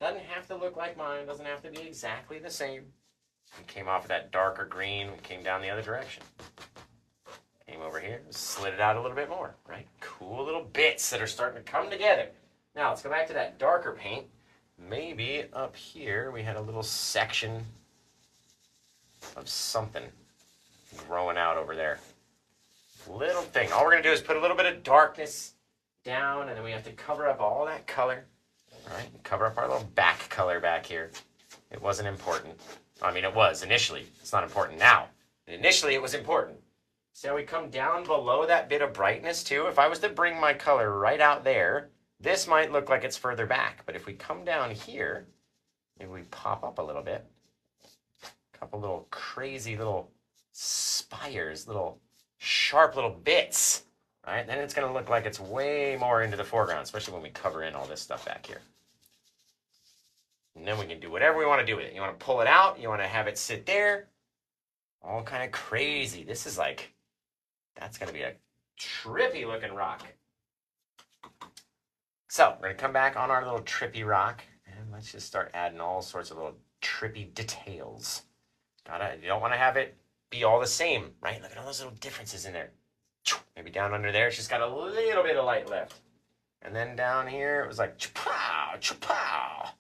Doesn't have to look like mine. Doesn't have to be exactly the same. We came off of that darker green. We came down the other direction. Came over here. Slid it out a little bit more, right? Cool little bits that are starting to come together. Now, let's go back to that darker paint. Maybe up here we had a little section of something growing out over there. Little thing. All we're going to do is put a little bit of darkness down, and then we have to cover up all that color. All right, cover up our little back color back here. It wasn't important. I mean, it was initially. It's not important now. Initially, it was important. See how we come down below that bit of brightness too? If I was to bring my color right out there, this might look like it's further back. But if we come down here, maybe we pop up a little bit. A couple little crazy little spires, little sharp little bits. Right? Then it's going to look like it's way more into the foreground, especially when we cover in all this stuff back here. And then we can do whatever we want to do with it. You want to pull it out. You want to have it sit there. All kind of crazy. This is like, that's going to be a trippy looking rock. So we're going to come back on our little trippy rock. And let's just start adding all sorts of little trippy details. You don't want to have it be all the same, right? Look at all those little differences in there. Maybe down under there, it's just got a little bit of light left. And then down here, it was like, cha-pow, cha-pow,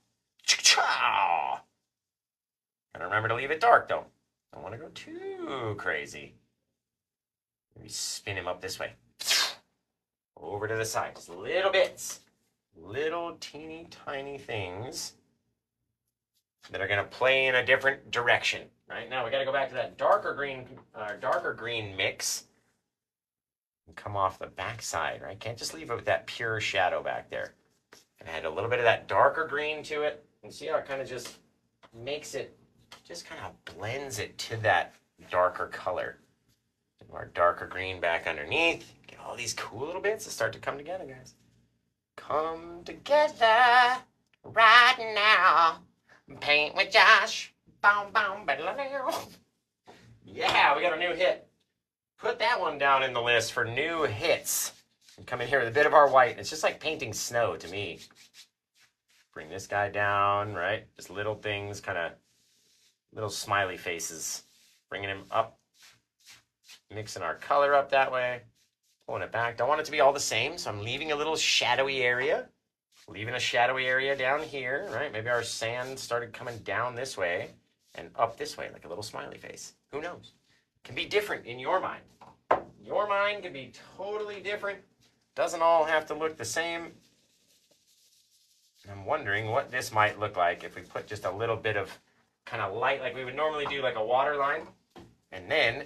cha-chow. Gotta remember to leave it dark, though. Don't want to go too crazy. Maybe spin him up this way. Over to the side, just little bits. Little teeny tiny things that are gonna play in a different direction. Right now, we gotta go back to that darker green mix. And come off the back side, right? Can't just leave it with that pure shadow back there. And add a little bit of that darker green to it. And see how it kind of just makes it, just kind of blends it to that darker color. And our darker green back underneath. Get all these cool little bits that start to come together, guys. Come together right now. Paint with Josh. Boom, boom, yeah, we got a new hit. Put that one down in the list for new hits. And come in here with a bit of our white. It's just like painting snow to me. Bring this guy down, right? Just little things, kind of little smiley faces. Bringing him up. Mixing our color up that way. Pulling it back. Don't want it to be all the same, so I'm leaving a little shadowy area. Leaving a shadowy area down here, right? Maybe our sand started coming down this way and up this way, like a little smiley face. Who knows? Can be different in your mind. Your mind can be totally different. Doesn't all have to look the same. And I'm wondering what this might look like if we put just a little bit of kind of light, like we would normally do like a water line. And then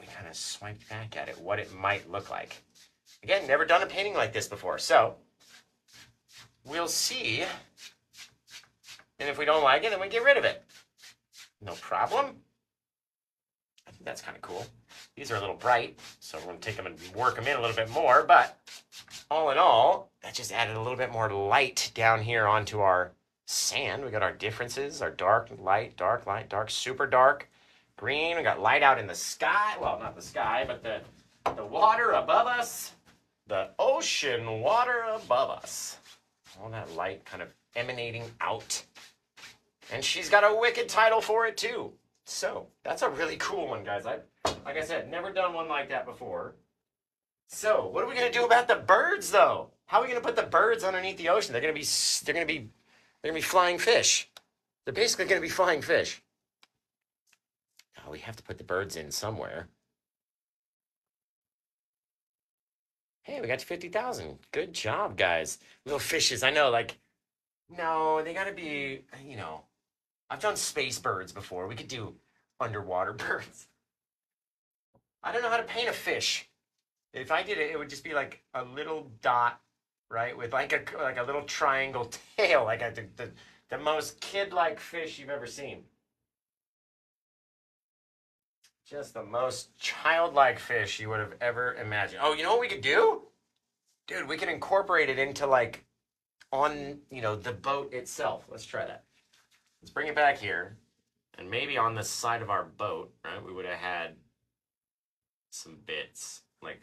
we kind of swiped back at it, what it might look like. Again, never done a painting like this before. So we'll see And if we don't like it, then we get rid of it. No problem. I think that's kind of cool. These are a little bright, so we're going to take them and work them in a little bit more. But all in all, that just added a little bit more light down here onto our sand. We got our differences, our dark, light, dark, super dark, green. We got light out in the sky. Well, not the sky, but the water above us. The ocean water above us. All that light kind of emanating out. And she's got a wicked title for it, too. So, that's a really cool one, guys. Like I said, never done one like that before. So, what are we going to do about the birds, though? How are we going to put the birds underneath the ocean? They're going to be flying fish. They're basically going to be flying fish. Oh, we have to put the birds in somewhere. Hey, we got to 50,000. Good job, guys. Little fishes. I know, like, no, they got to be, you know, I've done space birds before. We could do underwater birds. I don't know how to paint a fish. If I did it, it would just be like a little dot, right, with like a little triangle tail, like the most kid-like fish you've ever seen. Just the most childlike fish you would have ever imagined. Oh, you know what we could do? Dude, we could incorporate it into like on, you know, the boat itself. Let's try that. Let's bring it back here. And maybe on the side of our boat, right, we would have had some bits, like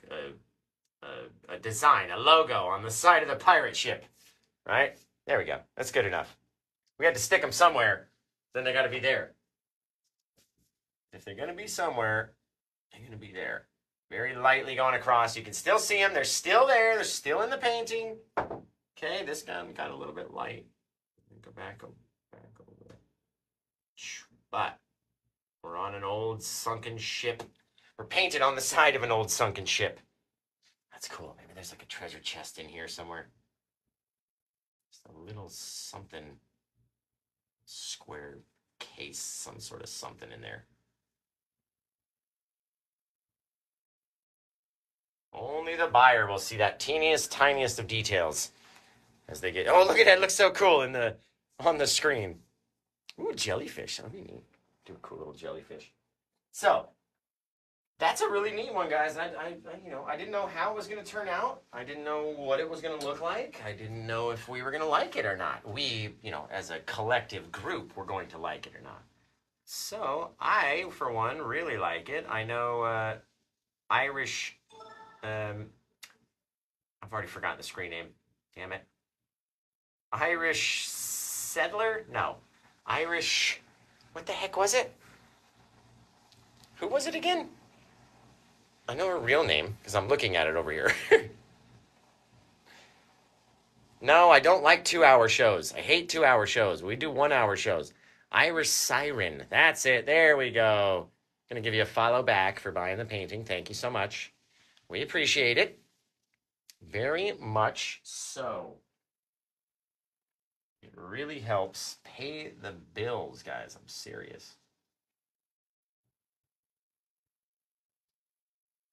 a design, a logo on the side of the pirate ship, right? There we go. That's good enough. We had to stick them somewhere, then they got to be there. If they're going to be somewhere, they're going to be there. Very lightly going across. You can still see them. They're still there. They're still in the painting. Okay, this gun got a little bit light. Go back a little bit. But we're on an old sunken ship. We're painted on the side of an old sunken ship. That's cool. Maybe there's like a treasure chest in here somewhere. Just a little something. Square case. Some sort of something in there. Only the buyer will see that teeniest, tiniest of details as they get. Oh, look at that! It looks so cool on the screen. Ooh, jellyfish. That'd be neat. Do a cool little jellyfish. So that's a really neat one, guys. I didn't know how it was going to turn out. I didn't know what it was going to look like. I didn't know if we were going to like it or not. We, as a collective group, were going to like it or not. So I, for one, really like it. I know Irish. I've already forgotten the screen name. Damn it. Irish settler? No. Irish. What the heck was it? Who was it again? I know her real name because I'm looking at it over here. No, I don't like 2-hour shows. I hate 2-hour shows. We do 1-hour shows. Irish Siren. That's it. There we go. Gonna give you a follow back for buying the painting. Thank you so much. We appreciate it. Very much so. It really helps pay the bills, guys. I'm serious.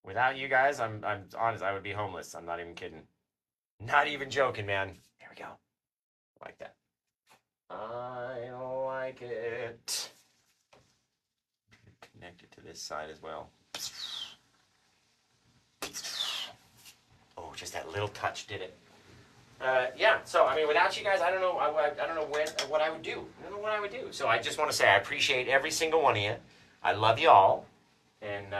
Without you guys, I'm honest, I would be homeless. I'm not even kidding. Not even joking, man. There we go. I like that. I like it. Connect it to this side as well. Oh, just that little touch did it. Yeah, so, I mean, without you guys, I don't know what I would do. I don't know what I would do. So I just want to say I appreciate every single one of you. I love you all. And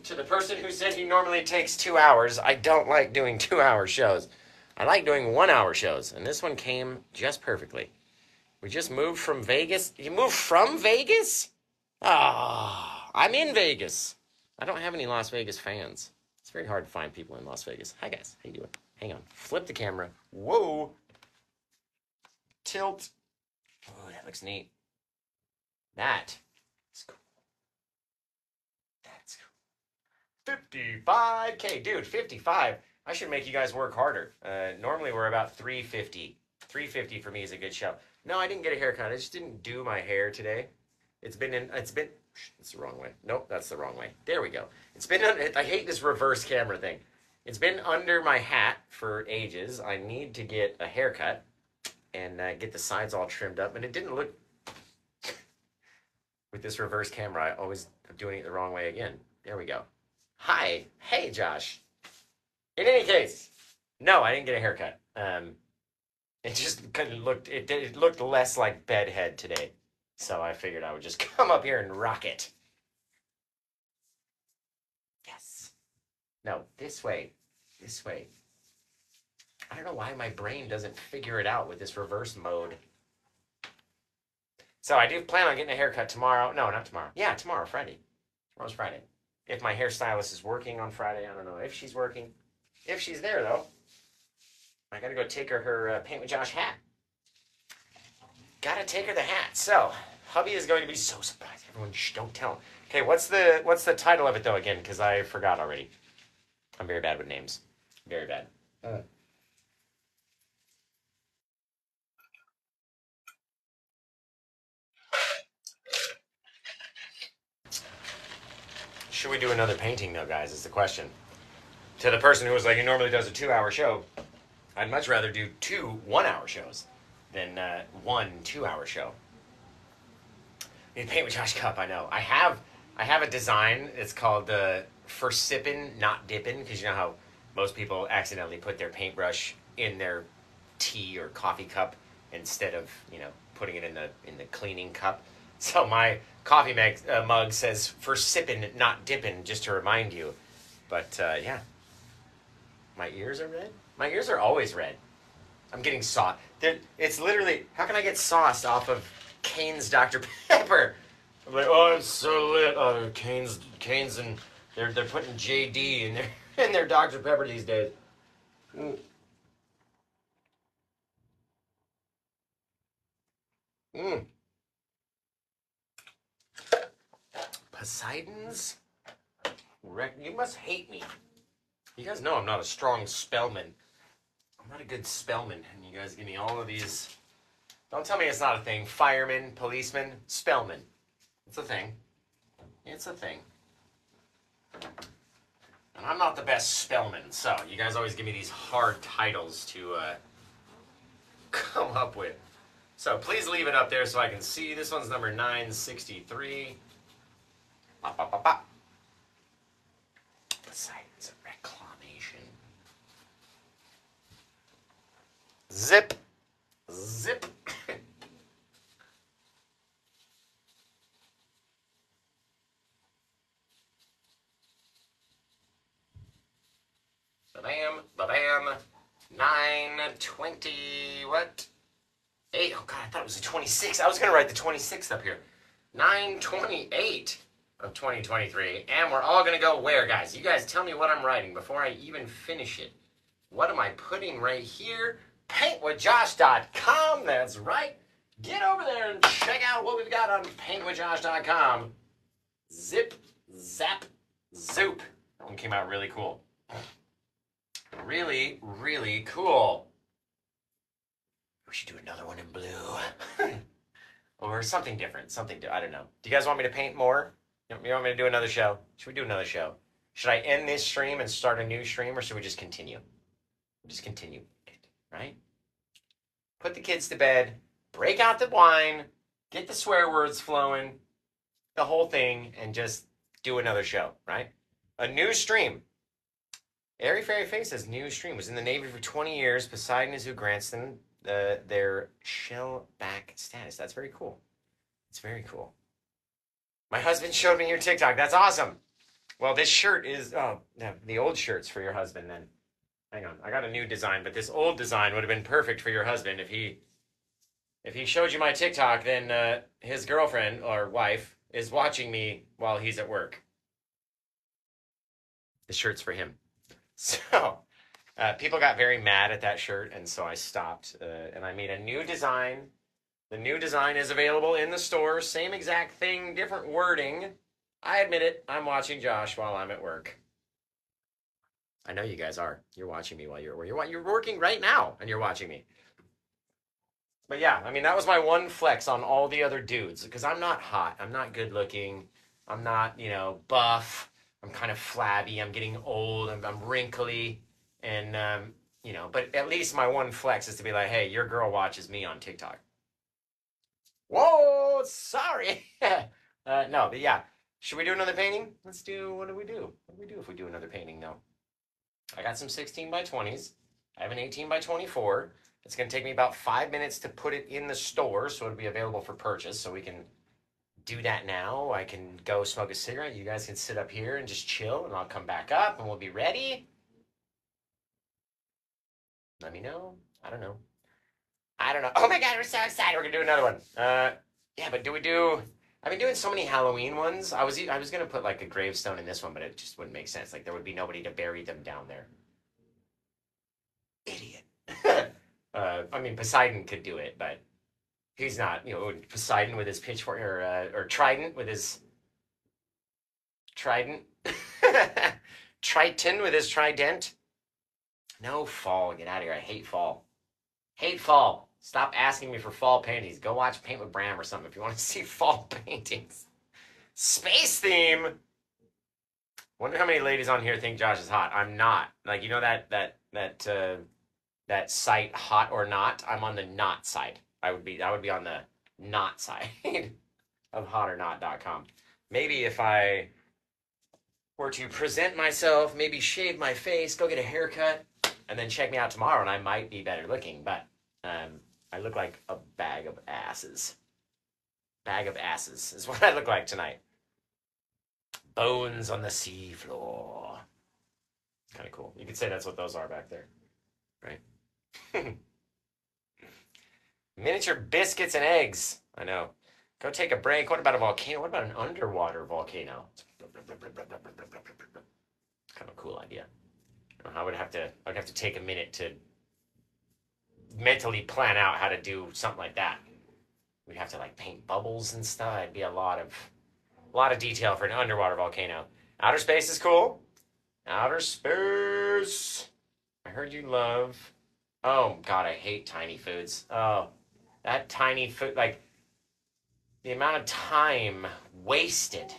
to the person who said he normally takes 2 hours, I don't like doing 2-hour shows. I like doing 1-hour shows, and this one came just perfectly. We just moved from Vegas. You moved from Vegas? Ah, I'm in Vegas. I don't have any Las Vegas fans. It's very hard to find people in Las Vegas. Hi, guys. How you doing? Hang on. Flip the camera. Whoa. Tilt. Oh, that looks neat. That is cool. That's cool. 55K. Dude, 55. I should make you guys work harder. Normally, we're about 350. 350 for me is a good show. No, I didn't get a haircut. I just didn't do my hair today. It's been, that's the wrong way. Nope, that's the wrong way. There we go. It's been, I hate this reverse camera thing. It's been under my hat for ages. I need to get a haircut. and get the sides all trimmed up. And it didn't look, with this reverse camera, I always am doing it the wrong way again. There we go. Hi. Hey, Josh. In any case, no, I didn't get a haircut. It just kind of looked, it looked less like bedhead today. So I figured I would just come up here and rock it. Yes. No, this way. This way. I don't know why my brain doesn't figure it out with this reverse mode. So I do plan on getting a haircut tomorrow. No, not tomorrow. Yeah, tomorrow, Friday. Tomorrow's Friday. If my hairstylist is working on Friday, I don't know if she's working. If she's there, though, I gotta go take her Paint with Josh hat. Gotta take her the hat. So, hubby is going to be so surprised. Everyone, shh, don't tell him. Okay, what's the title of it, though, again? Because I forgot already. I'm very bad with names. Very bad. Should we do another painting, though, guys, is the question. To the person who was like, he normally does a 2-hour show, I'd much rather do 2 1-hour shows than 1 2-hour show. Need Paint with Josh cup, I know. I have a design. It's called for sippin', not dippin', because you know how most people accidentally put their paintbrush in their tea or coffee cup instead of, you know, putting it in the cleaning cup. So my coffee mug says for sippin', not dippin', just to remind you. But yeah, my ears are red. My ears are always red. I'm getting sauce. It's literally, how can I get sauce off of Cane's Dr. Pepper? I'm like, oh, I'm so lit. Oh, Cane's, and they're putting JD in their Dr. Pepper these days. Mm. Mm. Poseidon's? You must hate me. You guys know I'm not a strong spellman. I'm not a good spellman, and you guys give me all of these. Don't tell me it's not a thing. Fireman, policeman, spellman. It's a thing. It's a thing. And I'm not the best spellman, so you guys always give me these hard titles to come up with. So please leave it up there so I can see. This one's number 963. Bop, bop, bop, bop. Poseidon's reclamation. Zip. Zip. Ba-bam, ba-bam. 920, what? 8, oh God, I thought it was the 26th. I was going to write the 26th up here. 9/28 of 2023. And we're all going to go where, guys? You guys tell me what I'm writing before I even finish it. What am I putting right here? PaintWithJosh.com, that's right. Get over there and check out what we've got on PaintWithJosh.com. Zip, zap, zoop. That one came out really cool. Really, really cool. We should do another one in blue. Or something different. I don't know. Do you guys want me to paint more? You want me to do another show? Should we do another show? Should I end this stream and start a new stream, or should we just continue? Just continue it, right? Put the kids to bed, break out the wine, get the swear words flowing, the whole thing, and just do another show, right? A new stream. Airy Fairy Face says new stream. Was in the Navy for 20 years. Poseidon is who grants them their shellback status. That's very cool. It's very cool. My husband showed me your TikTok. That's awesome. Well, this shirt is, oh, no, the old shirt's for your husband then. Hang on, I got a new design, but this old design would have been perfect for your husband. If he showed you my TikTok, then his girlfriend or wife is watching me while he's at work. The shirt's for him. So, people got very mad at that shirt, and so I stopped, and I made a new design. The new design is available in the store. Same exact thing, different wording. I admit it, I'm watching Josh while I'm at work. I know you guys are. You're watching me while you're working right now, and you're watching me. But yeah, I mean, that was my one flex on all the other dudes, because I'm not hot. I'm not good looking. I'm not, you know, buff. I'm kind of flabby. I'm getting old. I'm wrinkly. And you know, but at least my one flex is to be like, hey, your girl watches me on TikTok. Whoa, sorry. No, but yeah. Should we do another painting? Let's do, what do we do? What do we do if we do another painting though? I got some 16 by 20s. I have an 18 by 24. It's going to take me about 5 minutes to put it in the store so it'll be available for purchase. So we can do that now. I can go smoke a cigarette. You guys can sit up here and just chill, and I'll come back up and we'll be ready. Let me know. I don't know. I don't know. Oh my God, we're so excited. We're going to do another one. Yeah, but do we do... I've been doing so many Halloween ones. I was going to put like a gravestone in this one, but it just wouldn't make sense. Like there would be nobody to bury them down there. Idiot. I mean, Poseidon could do it, but he's not. You know, Poseidon with his pitchfork or Trident with his trident. Triton with his trident. No fall. Get out of here. I hate fall. Hate fall. Stop asking me for fall paintings. Go watch Paint with Bram or something if you want to see fall paintings. Space theme. Wonder how many ladies on here think Josh is hot. I'm not. Like, you know that site Hot or Not? I'm on the not side. I would be on the not side of hotornot.com. Maybe if I were to present myself, maybe shave my face, go get a haircut, and then check me out tomorrow, and I might be better looking, but I look like a bag of asses. Bag of asses is what I look like tonight. Bones on the seafloor. Kind of cool. You could say that's what those are back there, right? Miniature biscuits and eggs. I know. Go take a break. What about a volcano? What about an underwater volcano? Kind of a cool idea. I'd have to take a minute to mentally plan out how to do something like that. We'd have to like paint bubbles and stuff. It'd be a lot of detail for an underwater volcano. Outer space is cool. Outer space. I heard you love. Oh God, I hate tiny foods. Oh, that tiny food, like the amount of time wasted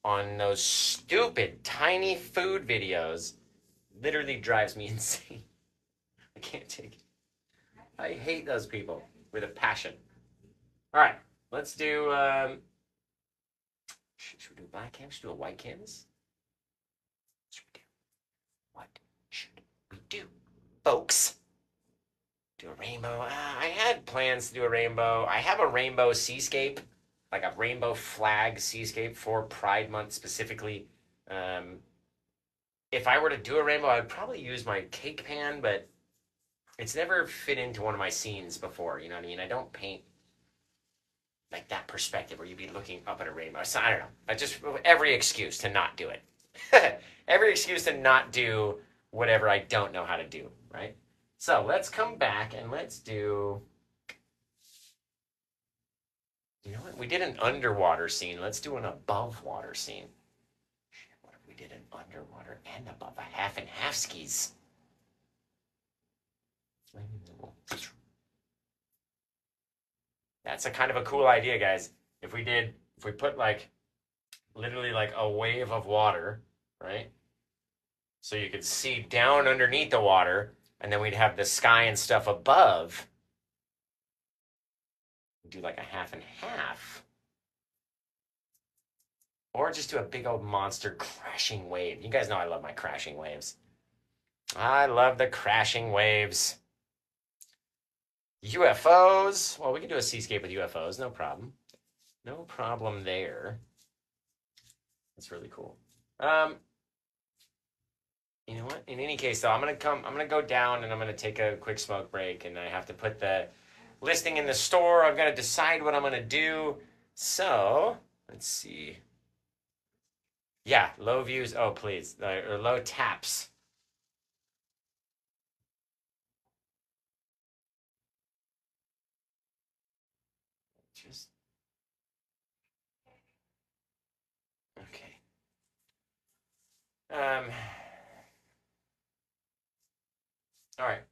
on those stupid tiny food videos literally drives me insane. I can't take it. I hate those people with a passion. All right, let's do, should we do a black canvas? Should we do a white canvas? What should we do, folks? Do a rainbow. I had plans to do a rainbow. I have a rainbow seascape, like a rainbow flag seascape for Pride Month specifically. If I were to do a rainbow, I'd probably use my cake pan, but it's never fit into one of my scenes before. You know what I mean? I don't paint like that perspective where you'd be looking up at a rainbow. So I don't know. I just, every excuse to not do it. Every excuse to not do whatever I don't know how to do, right? So let's come back and let's do, you know what? We did an underwater scene. Let's do an above water scene. Shit, what if we did an underwater and above, a half and half skis? That's a kind of a cool idea, guys. If we put like, literally like a wave of water, right? So you could see down underneath the water, and then we'd have the sky and stuff above. Do like a half and half. Or just do a big old monster crashing wave. You guys know I love my crashing waves. I love the crashing waves. UFOs. Well, we can do a seascape with UFOs. No problem. No problem there. That's really cool. You know what? In any case, though, I'm gonna go down and I'm gonna take a quick smoke break, and I have to put the listing in the store. I've got to decide what I'm gonna do. So let's see. Yeah, low views. Oh, please, or low taps. Just okay. All right.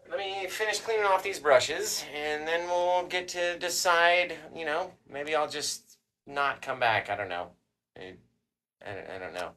Let me finish cleaning off these brushes, and then we'll get to decide, you know, maybe I'll just not come back. I don't know. I don't know.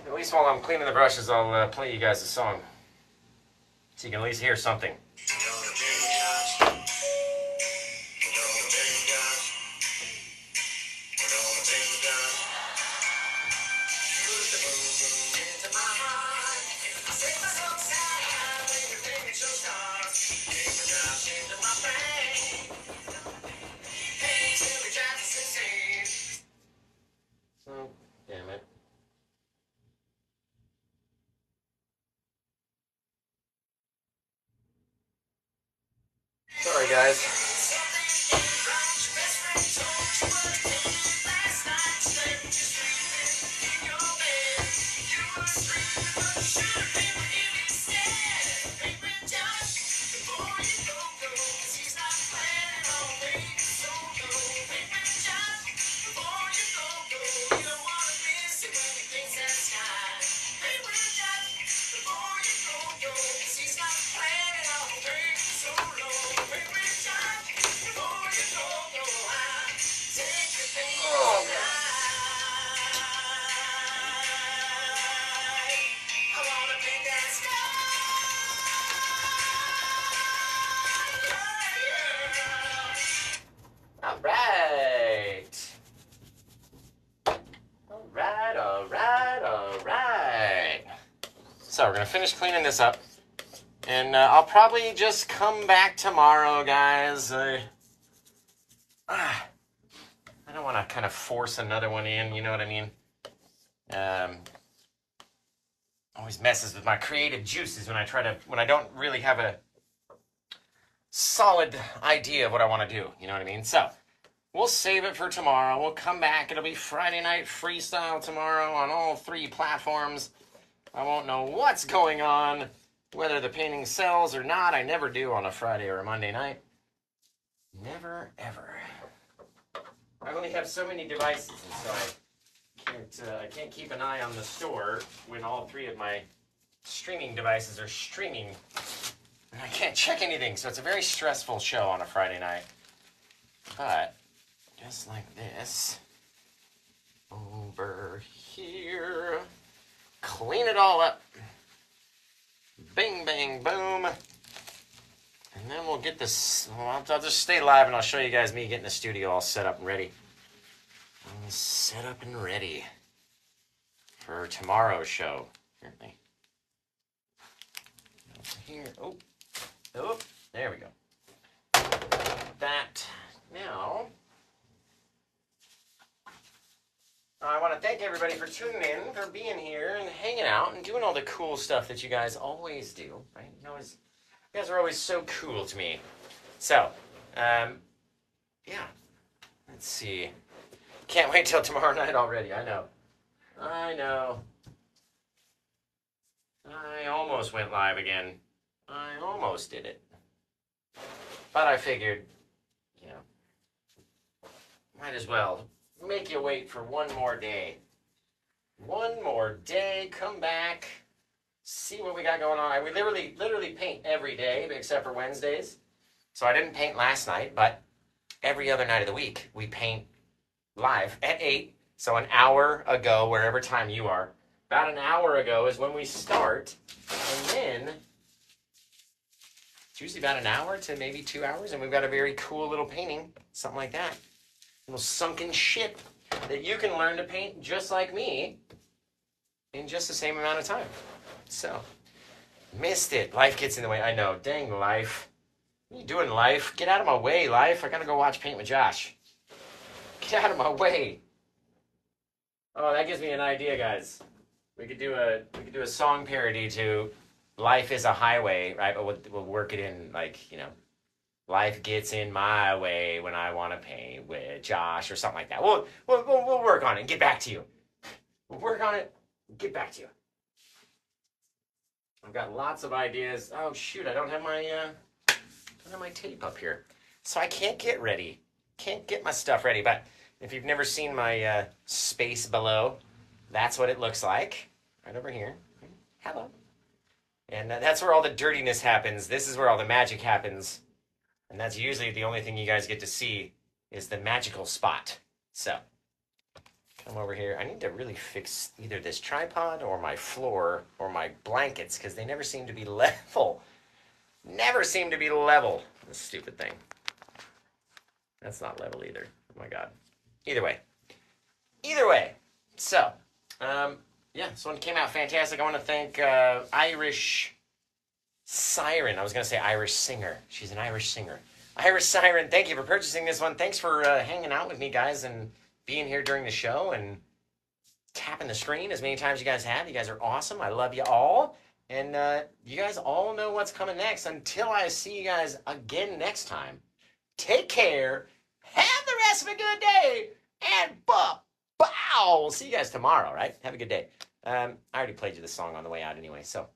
At least while I'm cleaning the brushes, I'll play you guys a song, so you can at least hear something. Oh, damn it. Sorry, guys. Alright. So we're going to finish cleaning this up. And I'll probably just come back tomorrow, guys. I don't want to kind of force another one in, you know what I mean? Always messes with my creative juices when I don't really have a solid idea of what I want to do, you know what I mean? So we'll save it for tomorrow. We'll come back. It'll be Friday Night Freestyle tomorrow on all 3 platforms. I won't know what's going on, whether the painting sells or not. I never do on a Friday or a Monday night. Never, ever. I only have so many devices, and so I can't keep an eye on the store when all 3 of my streaming devices are streaming. And I can't check anything, so it's a very stressful show on a Friday night. But just like this, over here, clean it all up. Bing, bang, boom. And then we'll get this, I'll just stay live and I'll show you guys me getting the studio all set up and ready. All set up and ready for tomorrow's show. Apparently. Here, oh, there we go. That, now, I want to thank everybody for tuning in, for being here and hanging out and doing all the cool stuff that you guys always do, right? You guys are always so cool to me. So, yeah, let's see. Can't wait till tomorrow night already, I know. I almost went live again. I almost did it. But I figured, you know, might as well make you wait for one more day. One more day, come back, see what we got going on. We literally paint every day except for Wednesdays. So I didn't paint last night, but every other night of the week we paint live at 8. So an hour ago, wherever time you are, about an hour ago is when we start. And then it's usually about an hour to maybe 2 hours, and we've got a very cool little painting, something like that. Little sunken shit that you can learn to paint just like me in just the same amount of time. So, missed it. Life gets in the way. I know. Dang life. What are you doing, life? Get out of my way, life. I gotta go watch Paint with Josh. Get out of my way. Oh, that gives me an idea, guys. We could do a song parody to "Life is a Highway," right? But we'll work it in, like, you know, life gets in my way when I want to paint with Josh or something like that. We'll work on it and get back to you. We'll work on it and get back to you. I've got lots of ideas. Oh shoot, I don't have my tape up here. So I can't get ready. Can't get my stuff ready. But if you've never seen my space below, that's what it looks like. Right over here. Hello. And that's where all the dirtiness happens. This is where all the magic happens. And that's usually the only thing you guys get to see is the magical spot. So, come over here. I need to really fix either this tripod or my floor or my blankets because they never seem to be level. Never seem to be level. This stupid thing. That's not level either. Oh my God. Either way. Either way. So, yeah, this one came out fantastic. I want to thank Irish Siren. I was going to say Irish Singer. She's an Irish singer. Irish Siren, thank you for purchasing this one. Thanks for hanging out with me, guys, and being here during the show and tapping the screen as many times you guys have. You guys are awesome. I love you all. And you guys all know what's coming next. Until I see you guys again next time, take care. Have the rest of a good day. And bow. We'll see you guys tomorrow, right? Have a good day. I already played you the song on the way out anyway, so